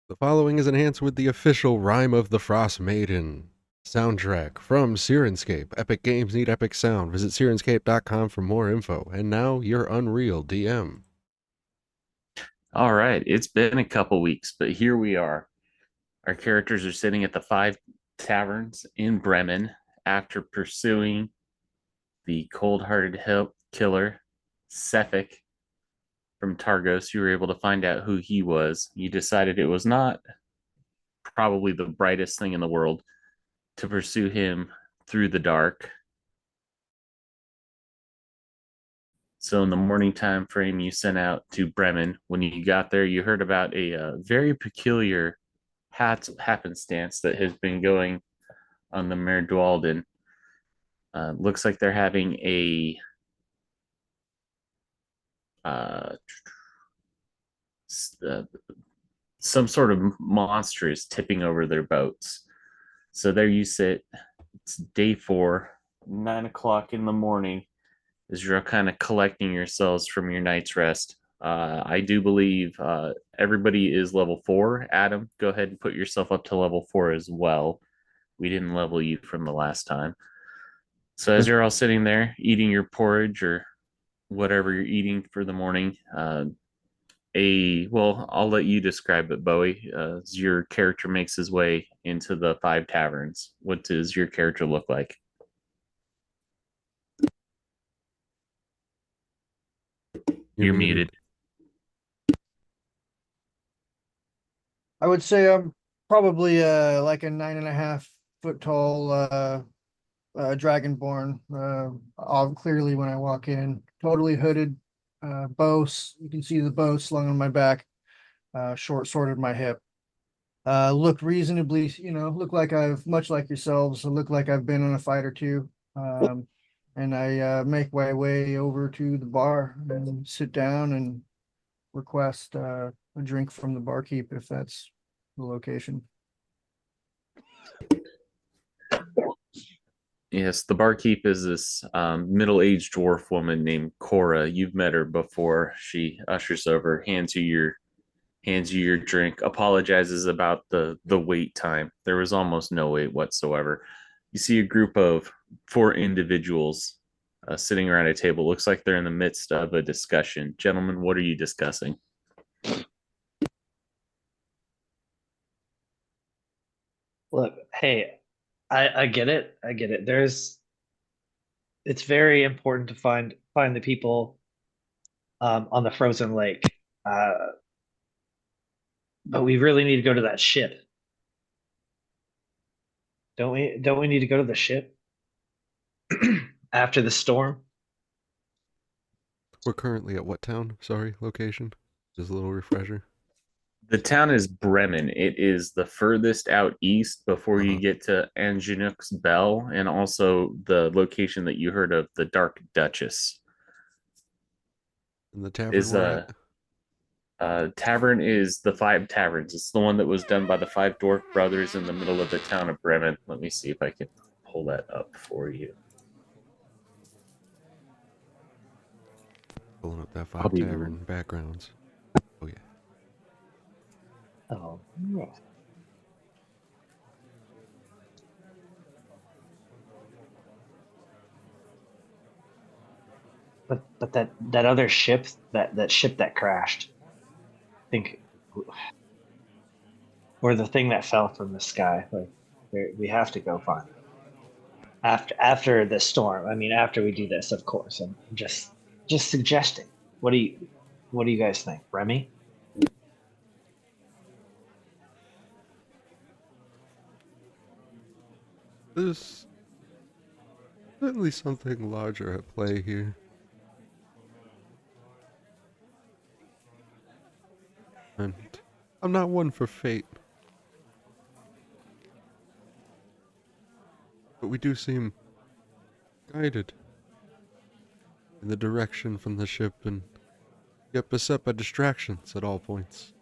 The following is enhanced with the official Rime of the Frostmaiden soundtrack from Syrinscape. Epic games need epic sound. Visit Syrinscape.com for more info. And now, your Unreal DM. All right, it's been a couple weeks, but here we are. Our characters are sitting at the five taverns in Bremen after pursuing the cold-hearted killer Sefik from Targos. You were able to find out who he was. You decided it was not probably the brightest thing in the world to pursue him through the dark. So in the morning time frame, you sent out to Bremen. When you got there, you heard about a very peculiar happenstance that has been going on the Mear Dualdon. Looks like they're having a uh, uh, some sort of monster is tipping over their boats. So there you sit. It's day 4, 9 o'clock in the morning, as you're kind of collecting yourselves from your night's rest. I do believe everybody is level 4. Adam, go ahead and put yourself up to level 4 as well. We didn't level you from the last time. So as you're all sitting there eating your porridge or whatever you're eating for the morning, I'll let you describe it, Bowie. As your character makes his way into the five taverns, what does your character look like? You're You're muted. muted. I would say I'm probably like a 9.5 foot tall Dragonborn. Clearly when I walk in, totally hooded, bow. You can see the bow slung on my back, short sword at my hip. Look reasonably, look like I've much like yourselves. Look like I've been on a fight or two. And I make my way over to the bar and sit down and request a drink from the barkeep if that's the location. Yes, the barkeep is this middle-aged dwarf woman named Cora. You've met her before. She ushers over, hands you your drink, apologizes about the wait time. There was almost no wait whatsoever. You see a group of 4 individuals sitting around a table. Looks like they're in the midst of a discussion. Gentlemen, what are you discussing? Look, hey, I get it. I get it. It's very important to find the people on the frozen lake. Uh, but we really need to go to that ship. Don't we? Don't we need to go to the ship after the storm? We're currently at what town? Sorry, location? Just a little refresher. The town is Bremen. It is the furthest out east before you Uh-huh. get to Anjinuk's Bell, and also the location that you heard of, the Dark Duchess. And the tavern Is we're at? tavern is the Five Taverns. It's the one that was done by the five dwarf brothers in the middle of the town of Bremen. Let me see if I can pull that up for you. Pulling up that I'll five be tavern backgrounds. Oh, yeah. Oh, yeah. But that other ship, that ship that crashed, I think, or the thing that fell from the sky. Like we have to go find it after the storm. I mean, after we do this, of course. I'm just suggesting. What do you guys think, Remy? There's certainly something larger at play here. And I'm not one for fate, but we do seem guided in the direction from the ship and yet beset by distractions at all points.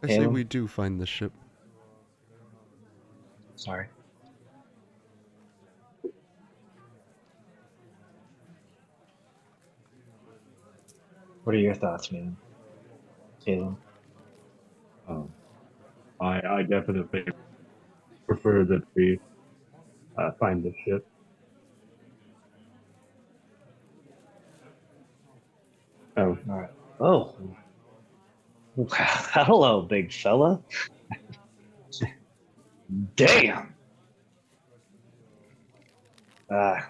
I say we Caleb, do find the ship. sorry. What are your thoughts, man? Caleb? Um, I definitely prefer that we find the ship. Oh, All right. Oh, hello, big fella. Damn. Uh,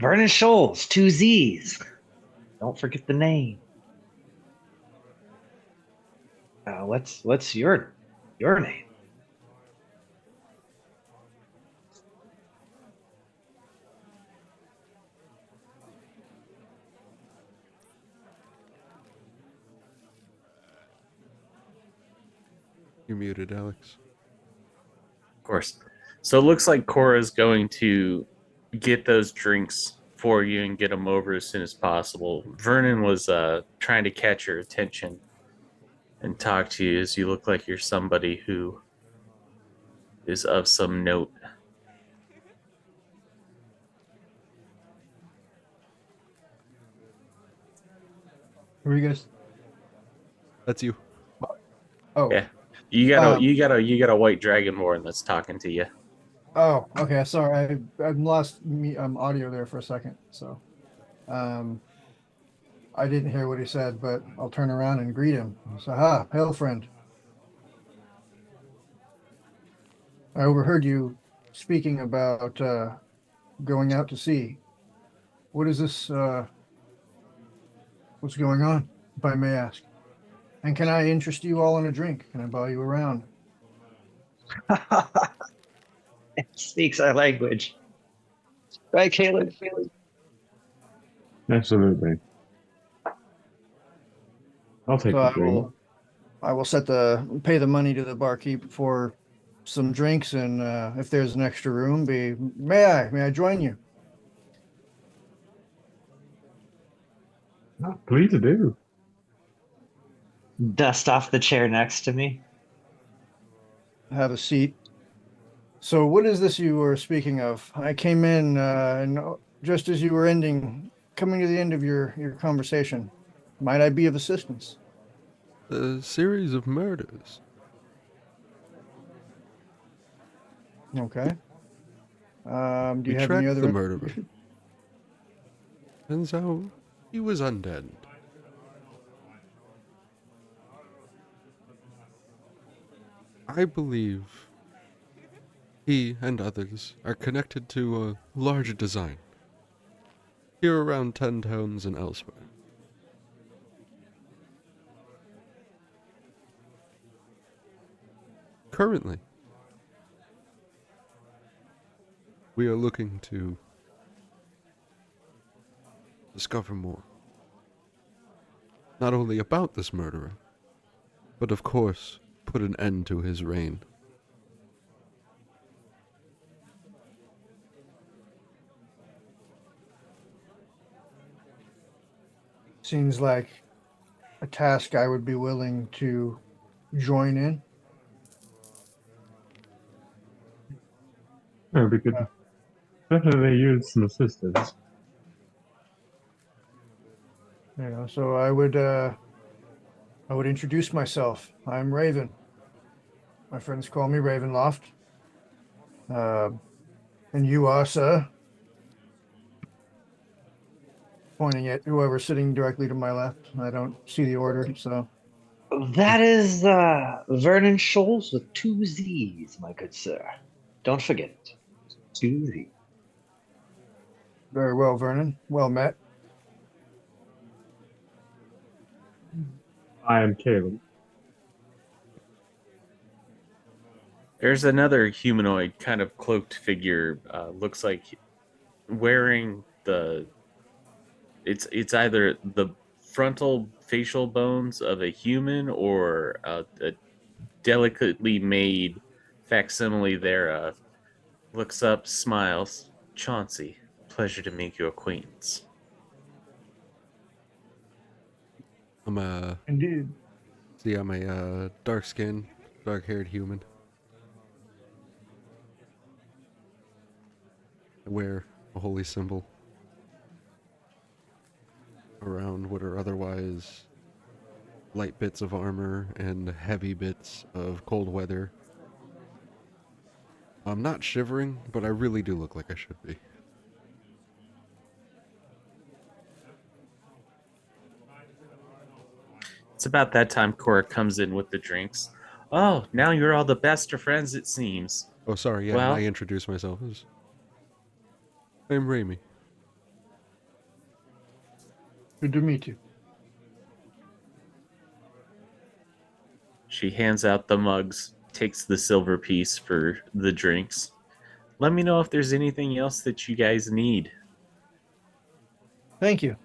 Vernon Scholes, two Z's. Don't forget the name. What's your name? You're muted, Alex. Of course. So it looks like Cora's going to get those drinks for you and get them over as soon as possible. Vernon was trying to catch your attention and talk to you as you look like you're somebody who is of some note. Who are you guys? That's you. Oh, Yeah. You got a Um, you got a white dragonborn that's talking to you. oh, okay. Sorry, I lost me audio there for a second. So, um, I didn't hear what he said, but I'll turn around and greet him. So, hail friend. I overheard you speaking about going out to sea. What is this? What's going on, if I may ask? And can I interest you all in a drink? Can I buy you around? It speaks our language. Right, Caleb? absolutely. I'll take So the I drink. will pay the money to the barkeep for some drinks, and if there's an extra room, may I join you? Oh, please do. Dust off the chair next to me. Have a seat. So what is this you were speaking of? I came in and just as you were coming to the end of your conversation. Might I be of assistance? A series of murders. Okay. Do We you have any tracked other the murderer. information? Turns out he was undead. I believe he and others are connected to a larger design here around 10 Towns and elsewhere. Currently, we are looking to discover more. Not only about this murderer, but of course, put an end to his reign. Seems like a task I would be willing to join in. Oh, we could definitely use some assistance. So I would introduce myself. I'm Raven. My friends call me Ravenloft. Uh, and you are, sir? Pointing at whoever's sitting directly to my left. I don't see the order, so That is Vernon Scholes with two Z's, my good sir. Don't forget it. Two Z's. very well, Vernon. Well met. I am Caleb. There's another humanoid kind of cloaked figure. Looks like wearing the it's either the frontal facial bones of a human or a delicately made facsimile thereof. Looks up, smiles. Chauncey, pleasure to make your acquaintance. I'm a Indeed. dark-skinned, dark-haired human. I wear a holy symbol. around what are otherwise light bits of armor and heavy bits of cold weather. I'm not shivering, but I really do look like I should be. It's about that time Cora comes in with the drinks. Oh, now you're all the best of friends, it seems. Oh, sorry, yeah, Well- I introduced myself as... I'm Rime. Good to meet you. She hands out the mugs, takes the silver piece for the drinks. Let me know if there's anything else that you guys need. Thank you.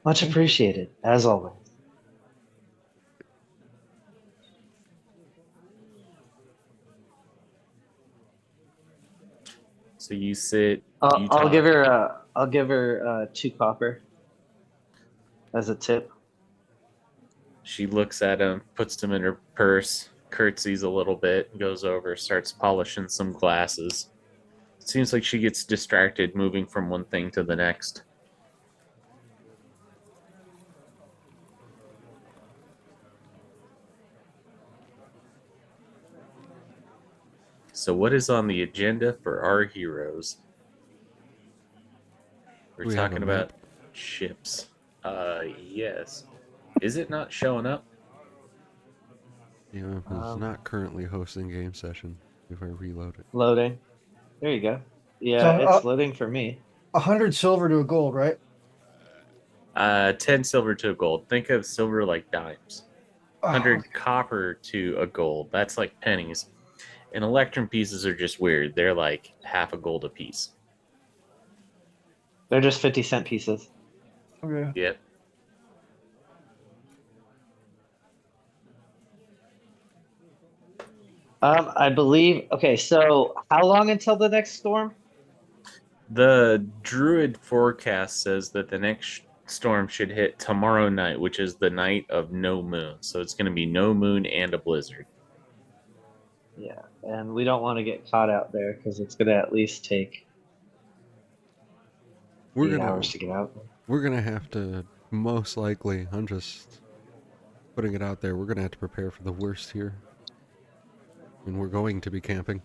Much appreciated, as always. So you sit. I'll, you I'll talk. give her I'll give her 2 copper as a tip. She looks at him, puts them in her purse, curtsies a little bit, goes over, starts polishing some glasses. It seems like she gets distracted moving from one thing to the next. So, what is on the agenda for our heroes? We're We have talking a about map. ships. Yes. Is it not showing up? The map is not currently hosting game session. If I reload it. Loading. There you go. Yeah, So, it's loading for me. 100 silver to a gold, right? 10 silver to a gold. Think of silver like dimes. Oh, 100 copper to a gold. That's like pennies. And electrum pieces are just weird. They're like half a gold a piece. They're just 50-cent pieces. okay. Yep. I believe. Okay, so how long until the next storm? The druid forecast says that the next storm should hit tomorrow night, which is the night of no moon. So it's going to be no moon and a blizzard. Yeah, and we don't want to get caught out there because it's gonna at least take We're 8 hours to get out. We're gonna have to, most likely, I'm just putting it out there, we're gonna have to prepare for the worst here. And we're going to be camping.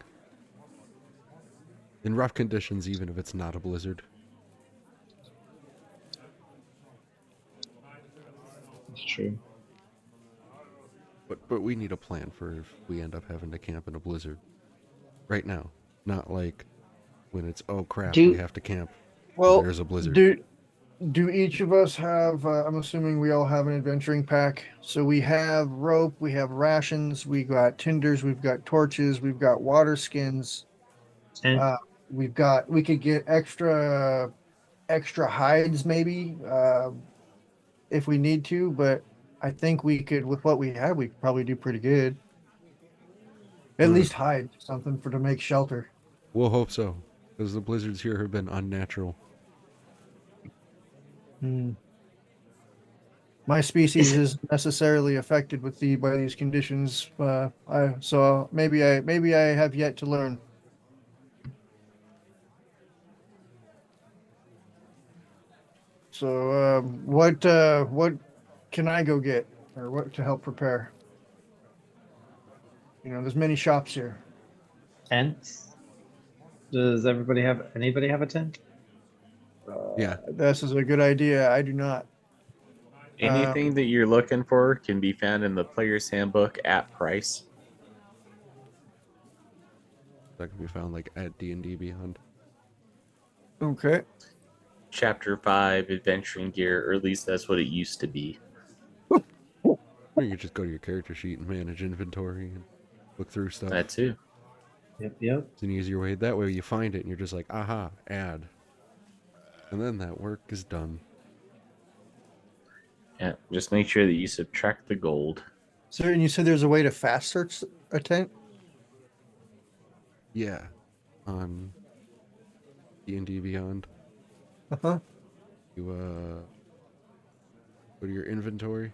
In rough conditions, even if it's not a blizzard. It's true. But we need a plan for if we end up having to camp in a blizzard. Right now. Not like when it's, oh crap, Do- we have to camp. Well, There's a blizzard. do each of us have, I'm assuming we all have an adventuring pack. So we have rope, we have rations, we got tinders, we've got torches, we've got water skins. And We could get extra hides maybe, if we need to, but I think we could, with what we have, we could probably do pretty good. At Hmm. least hide something to make shelter. We'll hope so. Because the blizzards here have been unnatural. My species isn't necessarily affected by these conditions. So maybe I have yet to learn. So what can I go get, or what to help prepare? There's many shops here. tents. Does anybody have a tent? Yeah. This is a good idea. I do not. Anything that you're looking for can be found in the player's handbook at price. That can be found like at D&D Beyond. Okay. Chapter 5, adventuring gear, or at least that's what it used to be. Or you could just go to your character sheet and manage inventory and look through stuff. That too. Yep. It's an easier way. That way you find it and you're just like, aha, add. And then that work is done. Yeah, just make sure that you subtract the gold. So, and you said there's a way to fast search a tent? Yeah. On D&D Beyond. Uh-huh. You go to your inventory.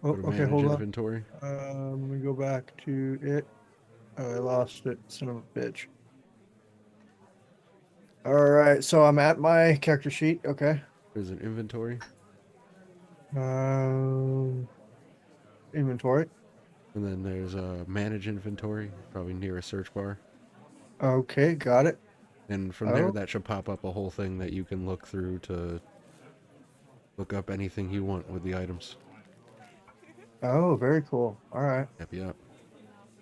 Oh, Go to okay, manage hold on. inventory. Let me go back to it. Oh, I lost it, son of a bitch. All right, so I'm at my character sheet. Okay. There's an inventory, Inventory. and then there's a manage inventory, probably near a search bar. Okay, got it. And from there, Oh. that should pop up a whole thing that you can look through to look up anything you want with the items. Oh, very cool. All right. Happy up.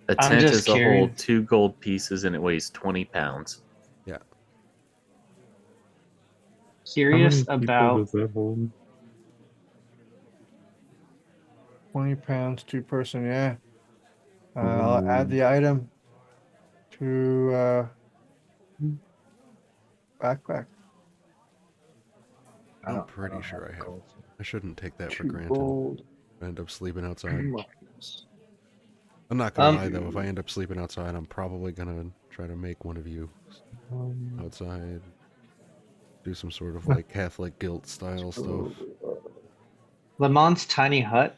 A I'm tent just is a whole curious. 2 gold pieces and it weighs 20 pounds. Yeah. How Curious many people about does that hold? 20 pounds, 2-person. Yeah. I'll add the item to backpack. I'm pretty sure I have. gold. I shouldn't take that for 2 granted. gold. I end up sleeping outside. Muffins. I'm not gonna Um, lie though, if I end up sleeping outside, I'm probably gonna try to make one of you outside. Do some sort of like Catholic guilt style stuff. Lamont's tiny hut.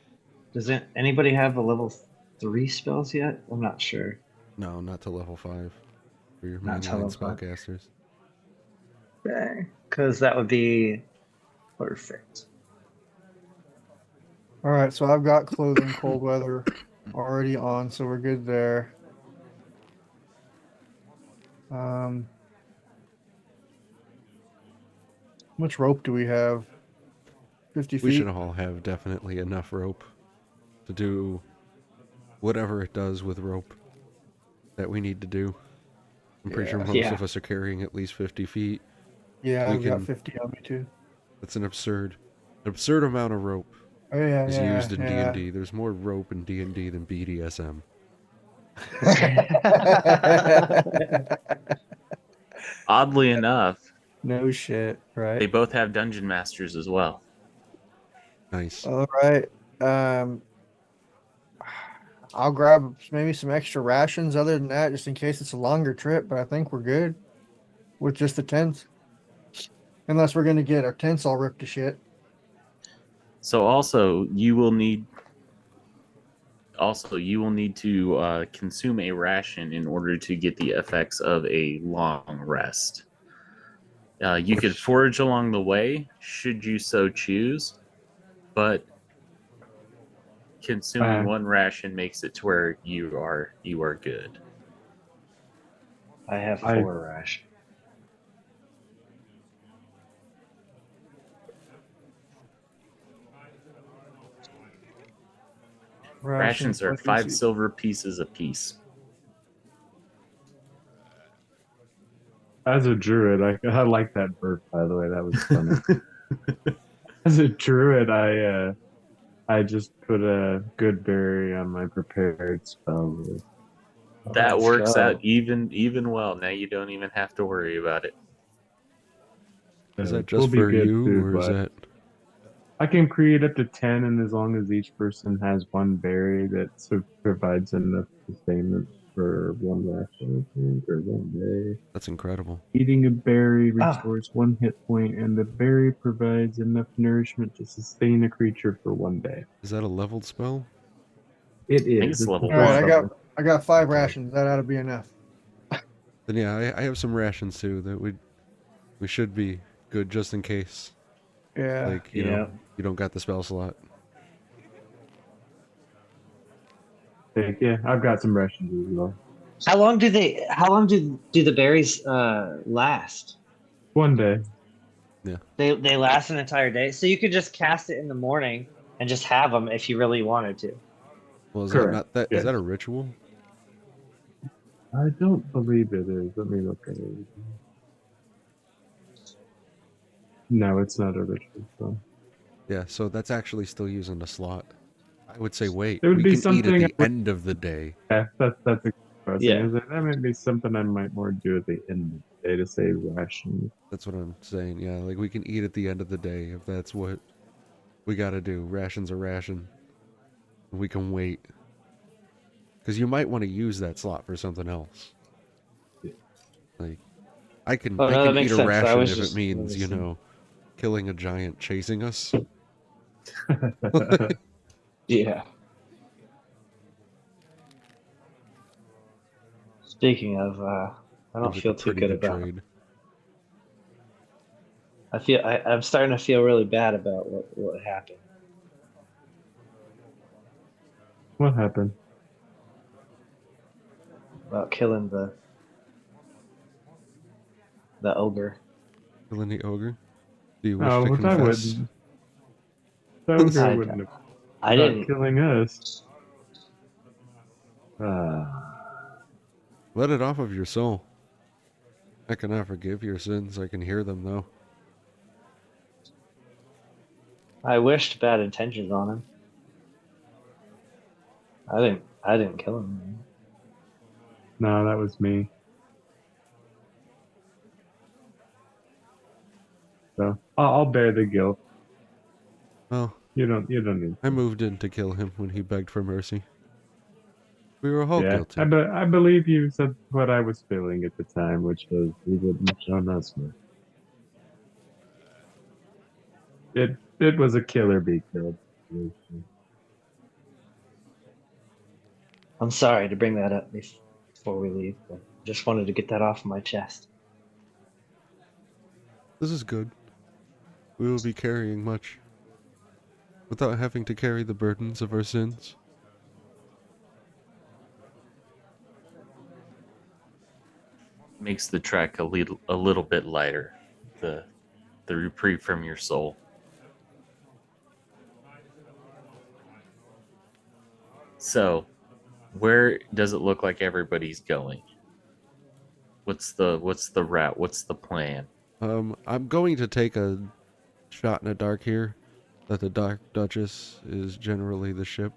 Doesn't anybody have a level 3 spells yet? I'm not sure. No, not to level 5 for your Not to mainline level 5. spellcasters. Because that would be perfect. All right, so I've got clothing cold weather already on, so we're good there. How much rope do we have? 50 We feet. should all have definitely enough rope to do whatever it does with rope that we need to do. I'm pretty sure most Yeah. of us are carrying at least 50 feet. Yeah, we I've got can- 50 on me too. That's an absurd amount of rope Oh yeah, is yeah, used in yeah. D&D. There's more rope in D&D than BDSM. Oddly enough, No shit, they right? both have dungeon masters as well. Nice. All right. I'll grab maybe some extra rations other than that, just in case it's a longer trip, but I think we're good with just the tents. Unless we're gonna get our tents all ripped to shit. So also you will need to consume a ration in order to get the effects of a long rest. You could forage along the way, should you so choose, but consuming one ration makes it to where you are good. I have 4 rash. Rations are 5 silver pieces apiece. As a druid, I like that burp, by the way. That was funny. As a druid, I just put a good berry on my prepared spell list. That Let's works go. out even well. Now you don't even have to worry about it. Is that We'll just be for good you, too, or is but that... I can create up to 10, and as long as each person has one berry that provides enough sustainment for one ration, I think, or one day. That's incredible. Eating a berry restores 1 hit point, and the berry provides enough nourishment to sustain a creature for 1 day. Is that a leveled spell? It think is. it's level All right, one. I got 5 Okay. rations. That ought to be enough. Then yeah, I have some rations too that we should be good just in case. Yeah. Like, you know, you don't got the spell slot. Yeah, I've got some rations as well. How long do the berries last? 1 day. They last an entire day. So you could just cast it in the morning and just have them if you really wanted to. Well, is Correct. that not that? Yes. Is that a ritual? I don't believe it is. Let me look at it. No, it's not a ritual spell. Yeah, so that's actually still using the slot. I would say wait. It would We be can eat at something the end of the day. Yeah, that's a good question. Yeah. That might be something I might more do at the end of the day to save rations. That's what I'm saying. Yeah, like we can eat at the end of the day if that's what we got to do. Ration's a ration. We can wait. Because you might want to use that slot for something else. Yeah. Like, I can Oh, no, that eat makes a sense. I ration was if it just means, you noticing. know, killing a giant chasing us. Yeah. Speaking of, I don't Seems like feel a too pretty good good about. trade. I'm starting to feel really bad about what happened. What happened? About killing the ogre. Killing the ogre? Do you wish Oh, to but I confess? wouldn't. The ogre I wouldn't have I not didn't. killing us. Let it off of your soul. I cannot forgive your sins. I can hear them, though. I wished bad intentions on him. I didn't kill him. Man. No, that was me. So I'll bear the guilt. Well, You don't need I to. moved in to kill him when he begged for mercy. We were all Yeah, guilty. I believe you said what I was feeling at the time, which was we wouldn't have shown us mercy. It was a killer be killed. I'm sorry to bring that up before we leave, but just wanted to get that off my chest. This is good. We will be carrying much, without having to carry the burdens of our sins. Makes the trek a little bit lighter. The reprieve from your soul. So, where does it look like everybody's going? What's the route? What's the plan? I'm going to take a shot in the dark here, that the Dark Duchess is generally the ship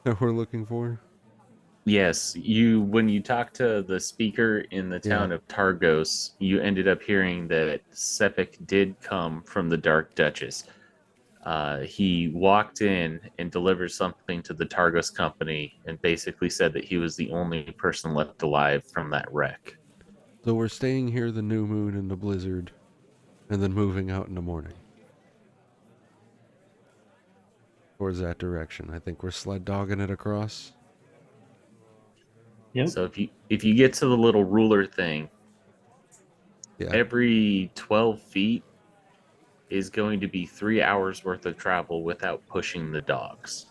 that we're looking for. Yes, when you talked to the speaker in the town of Targos, you ended up hearing that Sepik did come from the Dark Duchess. He walked in and delivered something to the Targos company and basically said that he was the only person left alive from that wreck. So we're staying here the new moon and the blizzard, and then moving out in the morning. Towards that direction. I think we're sled dogging it across. Yep. So if you get to the little ruler thing, every 12 feet is going to be 3 hours worth of travel without pushing the dogs.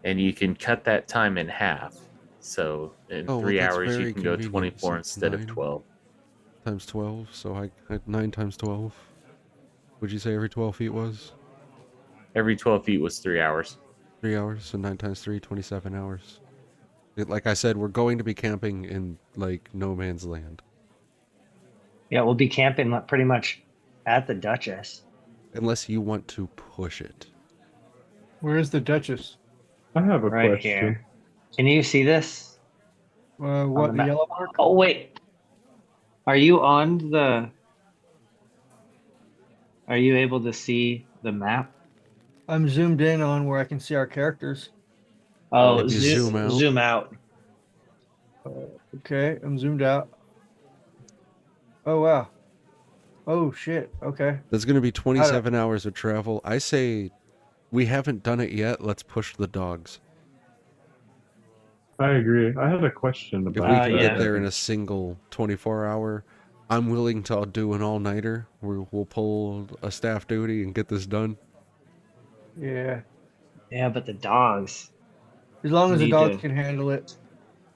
And you can cut that time in half. So in 3 hours you can go 24 instead of 12. Times 12, so I 9 times 12. Would you say every 12 feet was? Every 12 feet was 3 hours. 3 hours, so 9 times 3, 27 hours. Like I said, we're going to be camping in, like, no man's land. Yeah, we'll be camping pretty much at the Duchess. Unless you want to push it. Where is the Duchess? I have a Right question. here. Can you see this? What, the yellow mark? Oh, wait. Are you on the... Are you able to see the map? I'm zoomed in on where I can see our characters. Oh, If you zoom out. Zoom out. Okay, I'm zoomed out. Oh, wow. Oh, shit. Okay. There's going to be 27 hours of travel. I say we haven't done it yet. Let's push the dogs. I agree. I had a question If about we can yeah. get there in a single 24-hour, I'm willing to do an all-nighter. We'll pull a staff duty and get this done. Yeah. Yeah, but the dogs. As long as the Need dogs to- can handle it.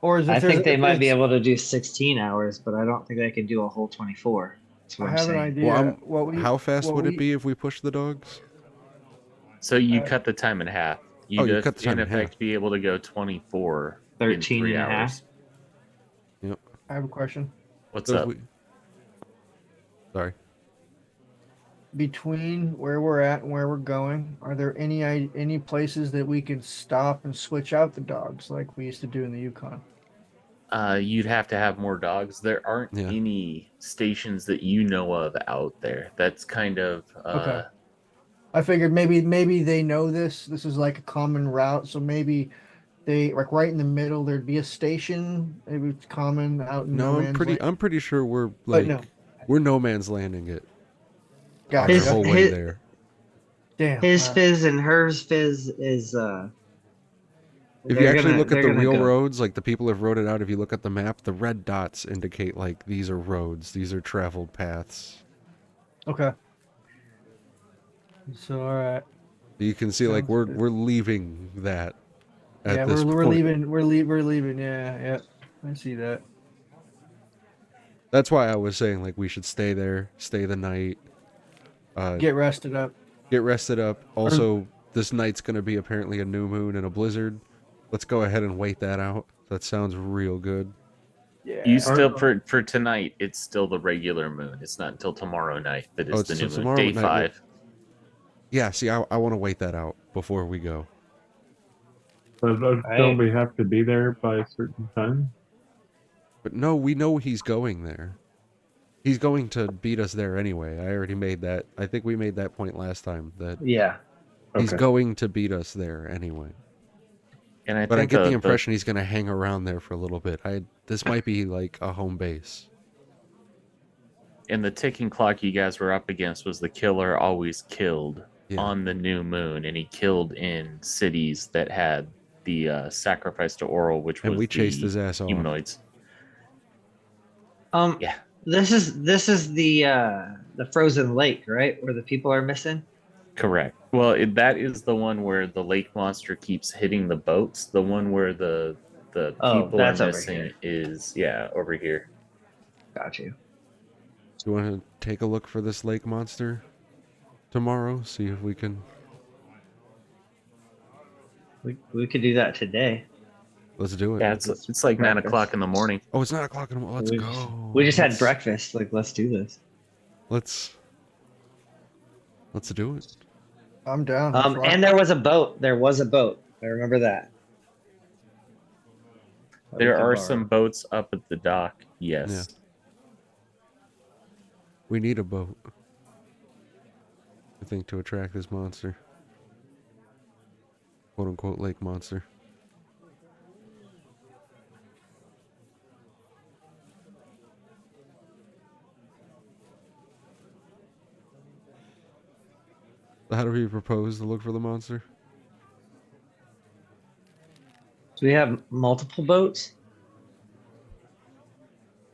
Or is I if think they if might be it's- able to do 16 hours, but I don't think they can do a whole 24. That's what I I'm have an saying. idea. Well, how fast would it be if we push the dogs? So you cut the time in half. You cut the time in in half. effect be able to go 24 13 in 3 and a hours. half. Yep. I have a question. What's So if up? Sorry. Between where we're at and where we're going, are there any places that we could stop and switch out the dogs like we used to do in the Yukon? You'd have to have more dogs. There aren't any stations that you know of out there. That's kind of Okay. I figured maybe they know this. This is like a common route, so maybe they like right in the middle there'd be a station. Maybe it's common out in no man's land. I'm pretty sure we're like we're no man's landing it. Gotcha. The whole way there. Damn. His fizz and hers fizz is If you actually look at the real go. roads, like the people have wrote it out, if you look at the map, the red dots indicate like these are roads, these are traveled paths. Okay. So all right. You can see like Sounds we're good. leaving that at Yeah, this we're point. leaving. We're leaving. Yeah, yeah. I see that. That's why I was saying like we should stay there, stay the night, Get rested up. get rested up. Also, this night's gonna be apparently a new moon and a blizzard. Let's go ahead and wait that out. That sounds real good. You Yeah. still for tonight. It's still the regular moon. It's not until tomorrow night that Oh, is it's the new moon. tomorrow Day night. 5. Yeah, see, I want to wait that out before we go. But don't we have to be there by a certain time? But no, we know he's going there. He's going to beat us there anyway. I already made that. I think we made that point last time that Yeah. he's Okay. going to beat us there anyway. And I But I think get the impression he's going to hang around there for a little bit. This might be like a home base. and the ticking clock you guys were up against was the killer always killed Yeah. on the new moon, and he killed in cities that had the sacrifice to Oral, which And was we chased the his ass off. humanoids. Yeah. This is the frozen lake, right? Where the people are missing? Correct. Well, that is the one where the lake monster keeps hitting the boats. The one where the Oh, people are that's over missing here. is over here. Got you. Do you want to take a look for this lake monster tomorrow? See if we can... We could do that today. Let's do it. Yeah, it's like 9 o'clock in the morning. Oh, it's 9 o'clock in the morning. Let's we go. Just, we just had breakfast. Like, let's do this. Let's do it. I'm down. Let's rock. And there was a boat. There was a boat. I remember that. There are some boats up at the dock. Yes. Yeah. We need a boat, I think, to attract this monster. Quote unquote lake monster. So how do we propose to look for the monster? Do we have multiple boats?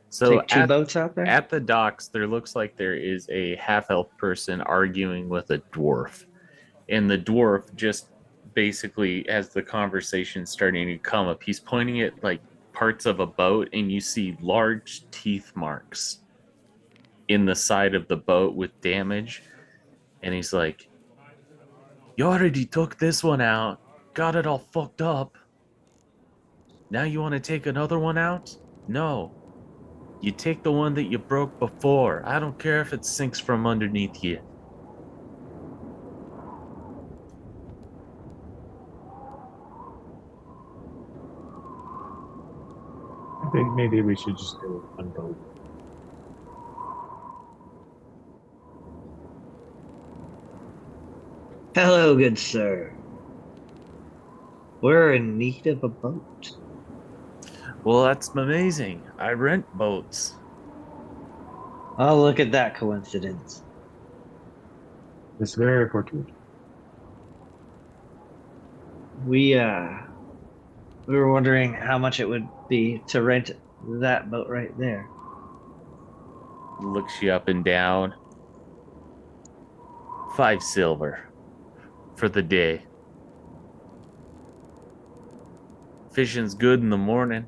So Take two boats out there? at the docks, there looks like there is a half-elf person arguing with a dwarf. And the dwarf just basically, as the conversation starting to come up, he's pointing at like parts of a boat, and you see large teeth marks in the side of the boat with damage. And he's like, "You already took this one out, got it all fucked up. Now you want to take another one out? No. You take the one that you broke before. I don't care if it sinks from underneath you." I think maybe we should just go with one boat. Hello, good sir. We're in need of a boat. Well, that's amazing. I rent boats. Oh, look at that coincidence. It's very fortunate. We were wondering how much it would be to rent that boat right there. Looks you up and down. 5 silver for the day. Fishing's good in the morning.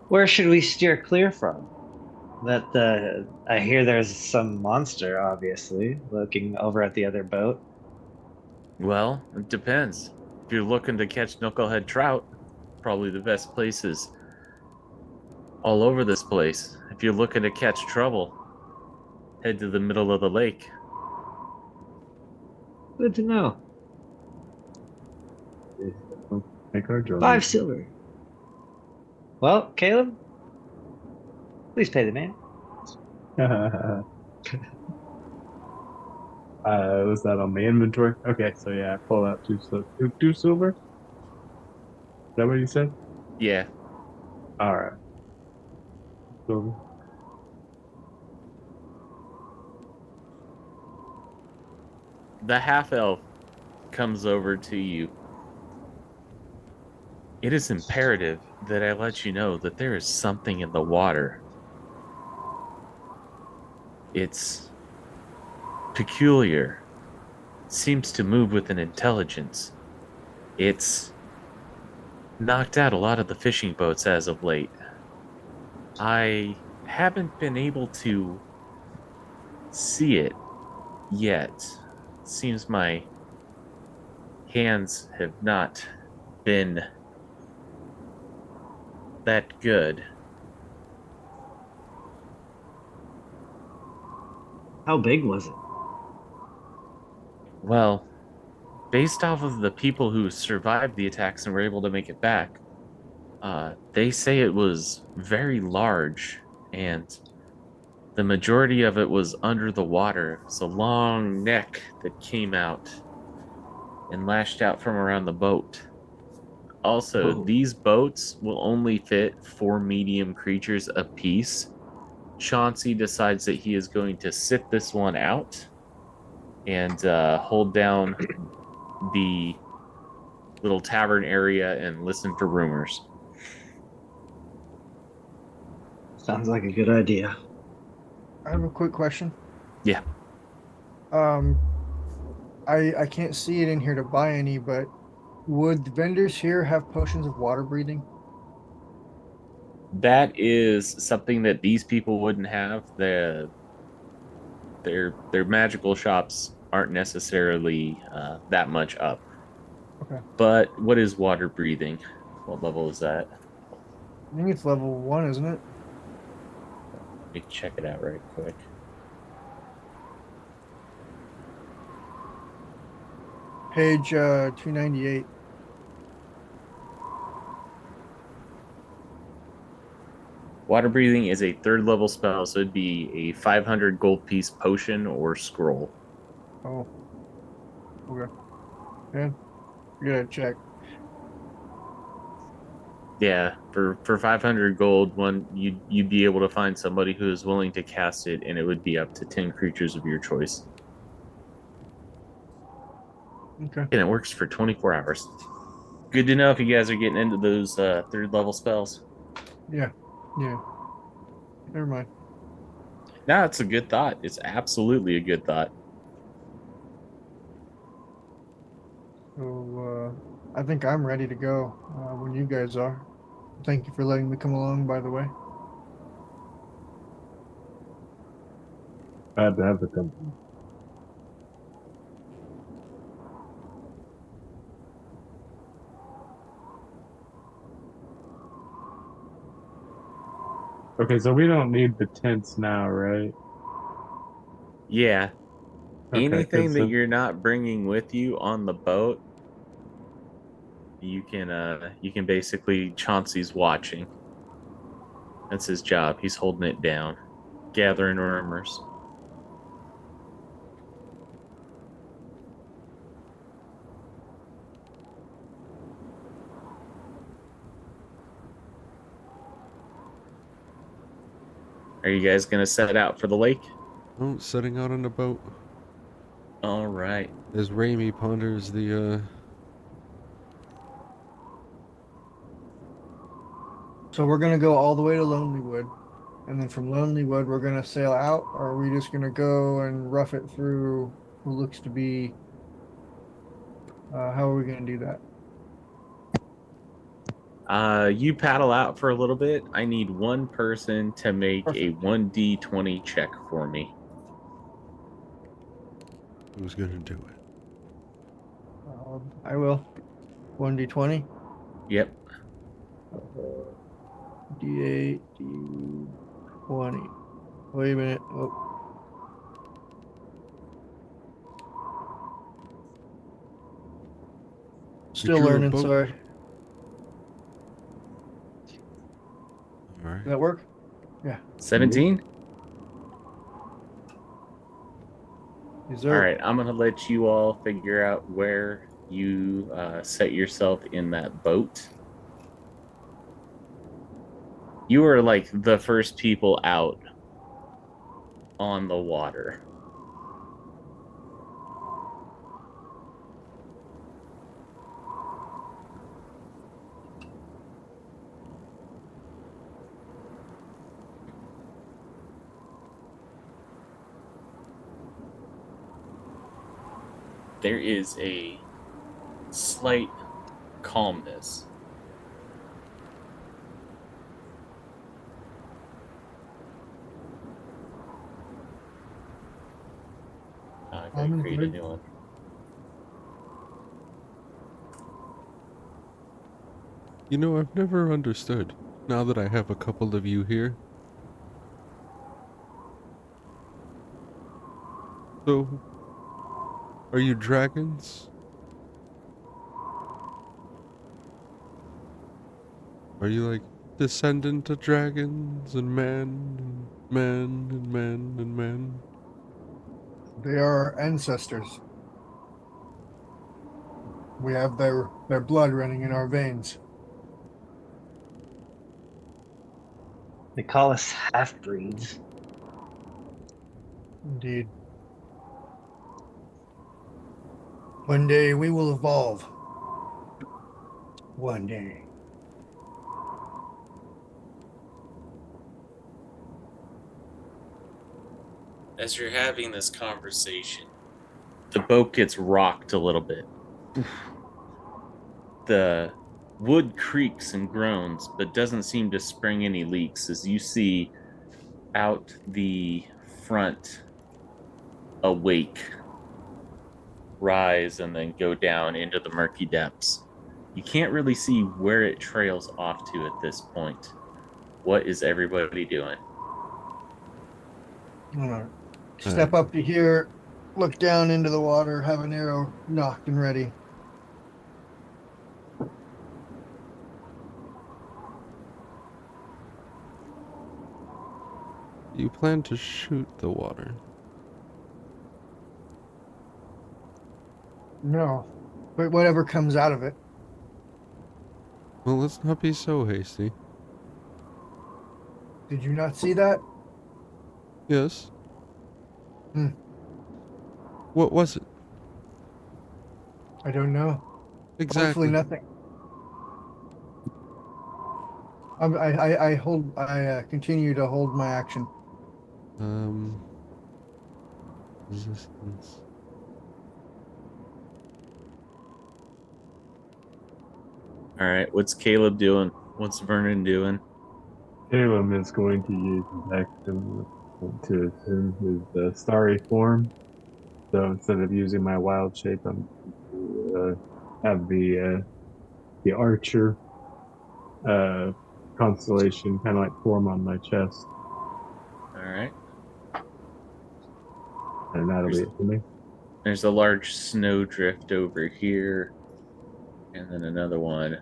Where should we steer clear from? I hear there's some monster, obviously, looking over at the other boat. Well, it depends. If you're looking to catch knucklehead trout, probably the best places all over this place. If you're looking to catch trouble, head to the middle of the lake. Good to know. Make our job. 5 silver. Well, Caleb, please pay the man. Was that on the inventory? Okay, so yeah, pull out two silver. Is that what you said? Yeah. All right. Silver. The half elf comes over to you. It is imperative that I let you know that there is something in the water. It's peculiar. Seems to move with an intelligence. It's knocked out a lot of the fishing boats as of late. I haven't been able to see it yet. Seems my hands have not been that good. How big was it? Well, based off of the people who survived the attacks and were able to make it back, they say it was very large, and the majority of it was under the water. It's a long neck that came out and lashed out from around the boat. Also, Oh. these boats will only fit 4 medium creatures apiece. Chauncey decides that he is going to sit this one out and hold down the little tavern area and listen for rumors. Sounds like a good idea. I have a quick question. Yeah, Um, I can't see it in here to buy any, but would the vendors here have potions of water breathing? that is something that these people wouldn't have. Their magical shops aren't necessarily that much up. Okay. But what is water breathing? What level is that? I think it's level 1, isn't it? Let me check it out right quick. Page 298. Water breathing is a 3rd level spell, so it'd be a 500 gold piece potion or scroll. Oh, okay. Yeah, we gotta check. Yeah, for 500 gold, you'd be able to find somebody who is willing to cast it, and it would be up to 10 creatures of your choice. Okay. And it works for 24 hours. Good to know if you guys are getting into those 3rd level spells. Yeah. Yeah. Never mind. No, it's a good thought. It's absolutely a good thought. So I think I'm ready to go when you guys are. Thank you for letting me come along, by the way. Glad to have the company. Okay, so we don't need the tents now, right? Yeah. Okay, Anything because that you're not bringing with you on the boat, you can basically Chauncey's watching. That's his job. He's holding it down, gathering rumors. Are you guys gonna set out for the lake? Oh, setting out on a boat. All right. As Rime ponders the So we're gonna go all the way to Lonelywood, and then from Lonelywood we're gonna sail out, or are we just gonna go and rough it through who looks to be how are we gonna do that? You paddle out for a little bit. I need one person to make a Perfect. 1d20 check for me. who's gonna do it? I will. 1d20. Yep. D8, D20. Wait a minute. Oh, still Secure a learning, boat. sorry. All right. Does that work? Yeah. 17? Yes, All sir. right. I'm going to let you all figure out where you set yourself in that boat. You are like the first people out on the water. there is a slight calmness. I gotta create a new one. You know, I've never understood, now that I have a couple of you here. So, are you dragons? Are you like descendant of dragons and man and man and man and man? They are our ancestors. We have their blood running in our veins. They call us half-breeds. Indeed. One day we will evolve. One day. As you're having this conversation, the boat gets rocked a little bit. The wood creaks and groans, but doesn't seem to spring any leaks as you see out the front a wake rise and then go down into the murky depths. You can't really see where it trails off to at this point. What is everybody doing? Step up to here, look down into the water, have an arrow knocked and ready. You plan to shoot the water? No, but whatever comes out of it. Well, let's not be so hasty. Did you not see that? Yes. Hmm. What was it? I don't know. Exactly. Hopefully nothing. I continue to hold my action. Resistance. All right, what's Caleb doing? What's Vernon doing? Caleb is going to use his action to assume his starry form. So instead of using my wild shape, I'm going to have the archer constellation kind of like form on my chest, All right. and that'll be it for me. There's a large snowdrift over here, and then another one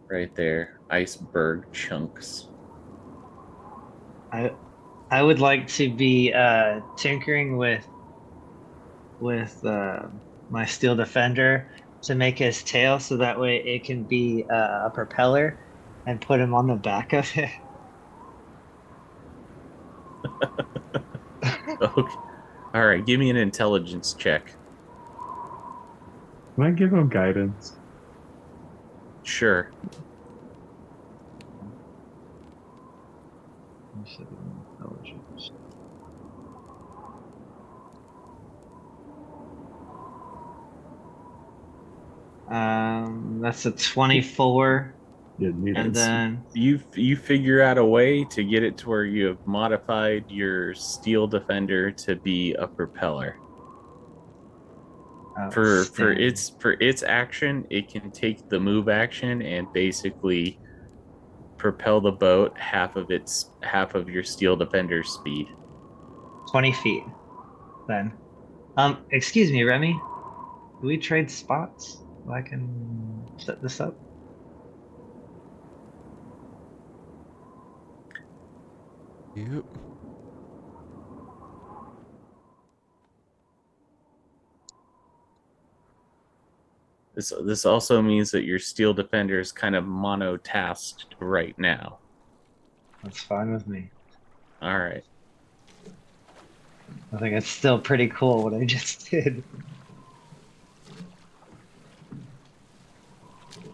right there. Iceberg chunks. I would like to be tinkering with my steel defender to make his tail so that way it can be a propeller and put him on the back of it. Okay. All right, give me an intelligence check. Can I give him guidance? Sure. That's a 24. Didn't need And it. then You figure out a way to get it to where you have modified your steel defender to be a propeller. For its action, it can take the move action and basically propel the boat half of your steel defender's speed. 20 feet then. Excuse me, Remy. Do we trade spots? I can set this up. Yep. This also means that your steel defender is kind of monotasked right now. That's fine with me. All right. I think it's still pretty cool what I just did.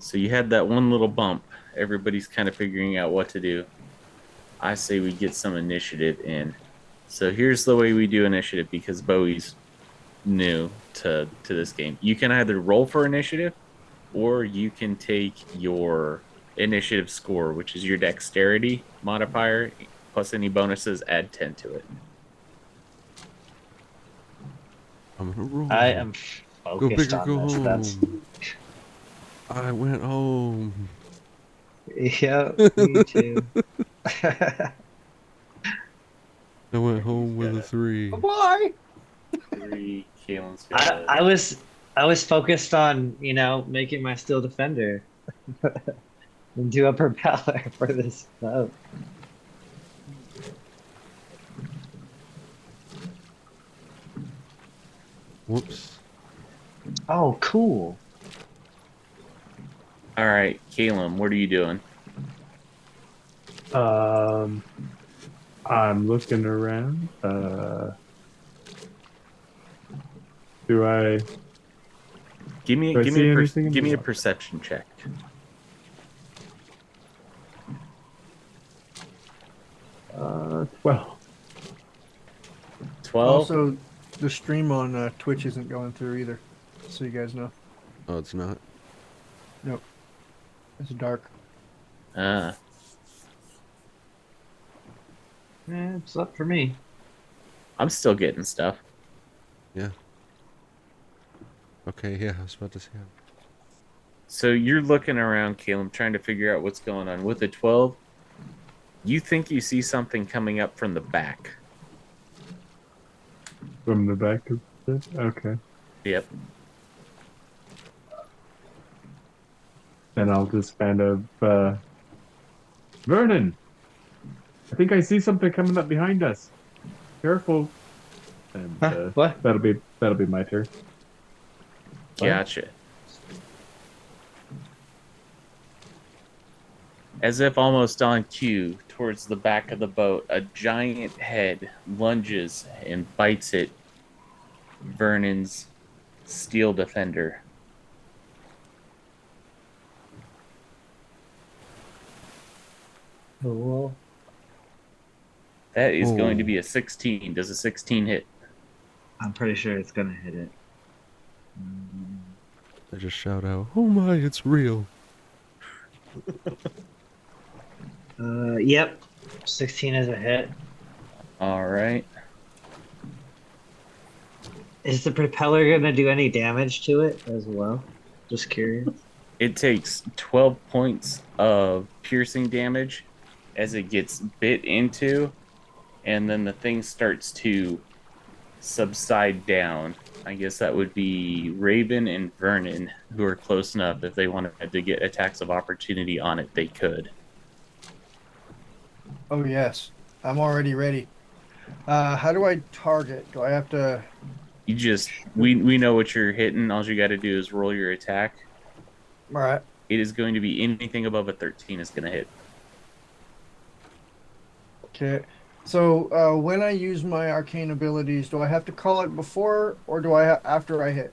So you had that one little bump. Everybody's kind of figuring out what to do. I say we get some initiative in. So here's the way we do initiative because Bowie's new to this game. You can either roll for initiative, or you can take your initiative score, which is your dexterity modifier, plus any bonuses, add 10 to it. I'm gonna roll. I am Go focused bigger, on go this. That's home. I went home. yeah, me too. I went home with a 3. Bye. 3. Kalen's got I, a. I was I was focused on, making my steel defender and do a propeller for this boat. Whoops. Oh, cool. All right, Kalen, what are you doing? I'm looking around. Do I Give me do I see anything in give the me a water? perception check. 12. 12. Also, the stream on Twitch isn't going through either, so you guys know. Oh, it's not. Nope, it's dark. It's up for me. I'm still getting stuff. Yeah. Okay, yeah, I was about to say. So you're looking around, Caleb, trying to figure out what's going on. With a 12, you think you see something coming up from the back. From the back of it? Okay. Yep. Then I'll just kind of Vernon! I think I see something coming up behind us. Careful. And Huh? What? that'll be my turn. What? Gotcha. As if almost on cue, towards the back of the boat, a giant head lunges and bites at Vernon's steel defender. Cool. That is going to Oh. be a 16. Does a 16 hit? I'm pretty sure it's gonna hit it. I just shout out, "Oh my, it's real!" Yep. 16 is a hit. All right. Is the propeller gonna do any damage to it as well? Just curious. It takes 12 points of piercing damage as it gets bit into, and then the thing starts to subside down. I guess that would be Raven and Vernon, who are close enough. If they wanted to get attacks of opportunity on it, they could. Oh yes, I'm already ready. How do I target? Do I have to? You just we know what you're hitting. All you got to do is roll your attack. All right. It is going to be anything above a 13 is going to hit. Okay. So when I use my arcane abilities, do I have to call it before or do I after I hit?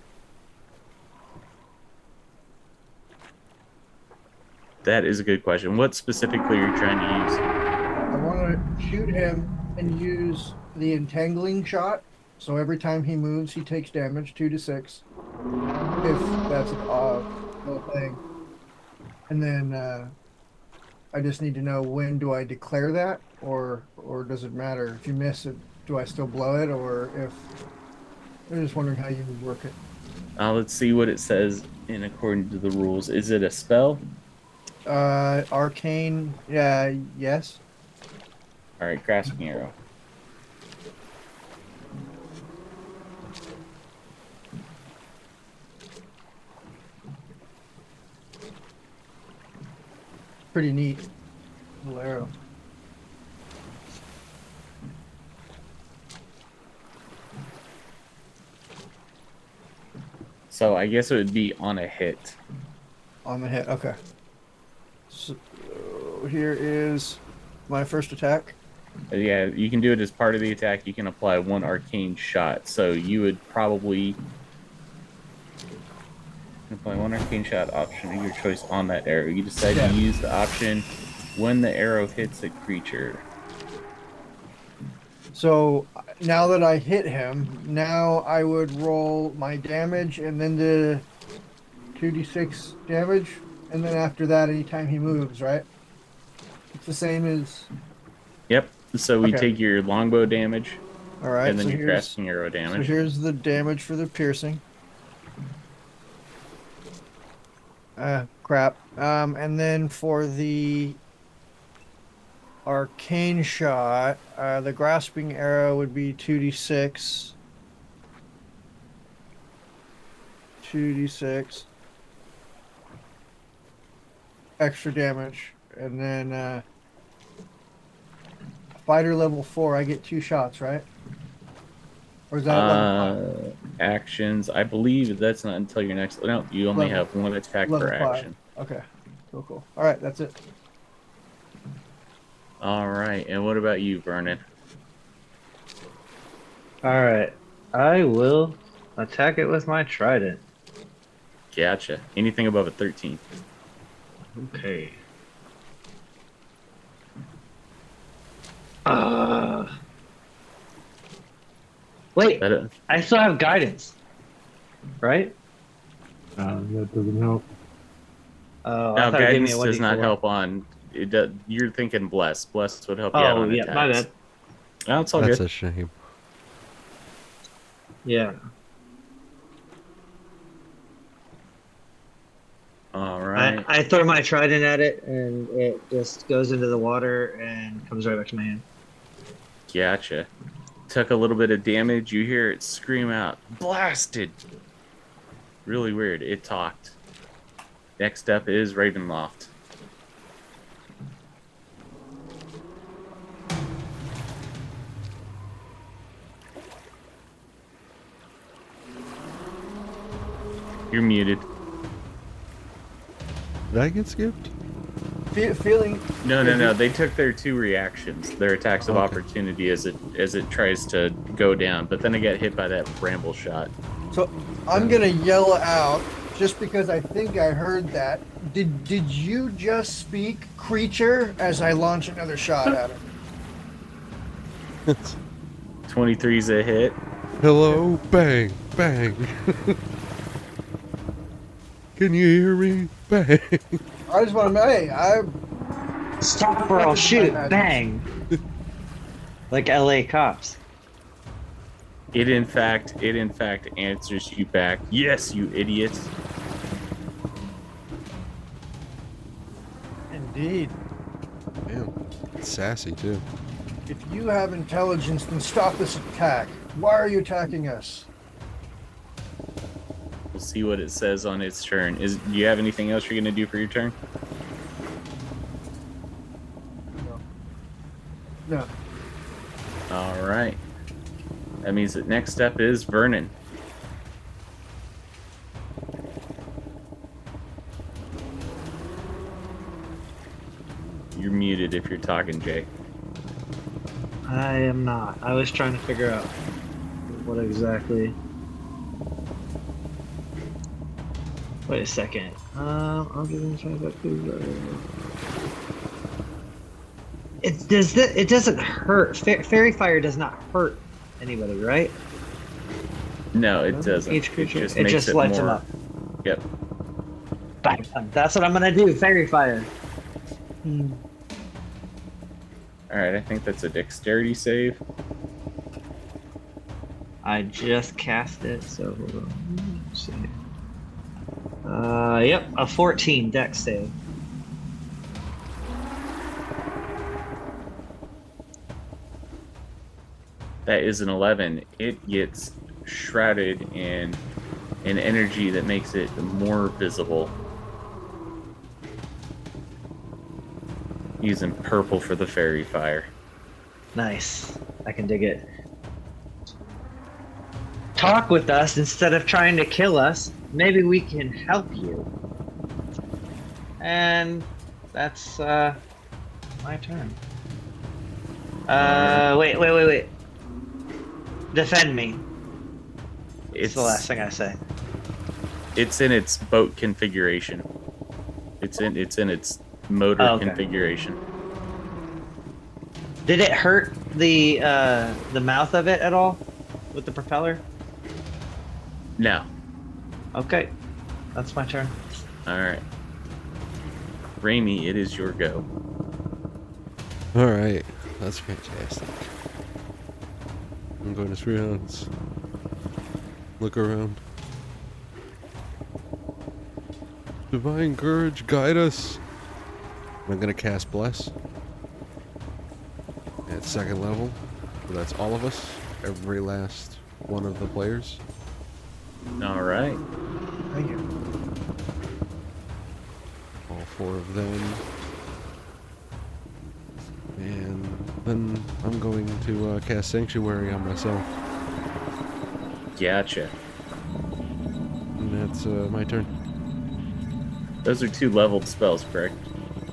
That is a good question. What specifically are you trying to use? I want to shoot him and use the entangling shot. So every time he moves, he takes damage, 2d6. If that's a thing. And then I just need to know, when do I declare that, or does it matter if you miss it? Do I still blow it, or if I'm just wondering how you would work it? Let's see what it says in according to the rules. Is it a spell? Arcane, yeah, yes. All right, grasping arrow. Pretty neat. Little arrow. So I guess it would be on a hit. On the hit, okay. So here is my first attack. Yeah, you can do it as part of the attack. You can apply one arcane shot. So you would probably apply one arcane shot option of your choice on that arrow. You decide to use the option when the arrow hits a creature. So now that I hit him, now I would roll my damage and then the 2d6 damage. And then after that, anytime he moves, right? It's the same as. Yep. So we Okay. take your longbow damage All right. and then So your here's grasping arrow so damage. here's the damage for the piercing. Crap. And then for the arcane shot, the grasping arrow would be 2d6. 2d6 extra damage. And then fighter level 4, I get 2 shots, right? Or is that level 5? Actions. I believe that's not until your next. No, you only Level- have one attack Level per 5. action. Okay. Cool. All right, that's it. All right. And what about you, Vernon? All right. I will attack it with my trident. Gotcha. Anything above a 13. Okay. Wait, That, I still have guidance, right? That doesn't help. Oh, I now, thought it gave me guidance a does not 1d4. help on. It does, you're thinking bless. Bless would help you out Oh, on yeah, my attacks. bad. No, it's all That's good. a shame. Yeah. All right. I throw my trident at it, and it just goes into the water and comes right back to my hand. Gotcha. Took a little bit of damage. You hear it scream out, "Blasted!" Really weird. It talked. Next up is Ravenloft. You're muted. Did I get skipped? Feeling. No. They took their 2 reactions, their attacks of Okay. opportunity as it tries to go down. But then I got hit by that bramble shot. So I'm gonna yell out just because I think I heard that. Did you just speak creature as I launch another shot at him? 23's a hit. Hello, bang, bang. Can you hear me? Bang. I just want to. Hey, I. Stop or I'll shoot! Bang! Like LA cops. It in fact answers you back. Yes, you idiot. Indeed. Damn. Sassy, too. If you have intelligence, then stop this attack. Why are you attacking us? We'll see what it says on its turn. Do you have anything else you're gonna do for your turn? No. All right. That means that next up is Vernon. You're muted if you're talking, Jay. I am not. I was trying to figure out what exactly. Wait a second. I'll give him 25 It doesn't hurt. Fairy fire does not hurt anybody, right? No, it doesn't. Each creature. It It just lights them up. Yep. Bang. That's what I'm gonna do. Fairy fire. All right. I think that's a dexterity save. I just cast it, so hold on. Let's see. Yep, a 14 dex save. That is an 11. It gets shrouded in an energy that makes it more visible. Using purple for the fairy fire. Nice. I can dig it. Talk with us instead of trying to kill us. Maybe we can help you. And that's my turn. Wait. Defend me. It's the last thing I say. It's in its boat configuration. It's in its motor Oh, okay. configuration. Did it hurt the mouth of it at all with the propeller? No. Okay, that's my turn. All right. Rime, it is your go. Alright, that's fantastic. I'm going to 3 rounds. Look around. Divine Courage, guide us! I'm gonna cast Bless. At 2nd level. So that's all of us. Every last one of the players. All right. Thank you. All 4 of them. And then I'm going to cast Sanctuary on myself. Gotcha. And that's my turn. Those are 2 leveled spells, correct?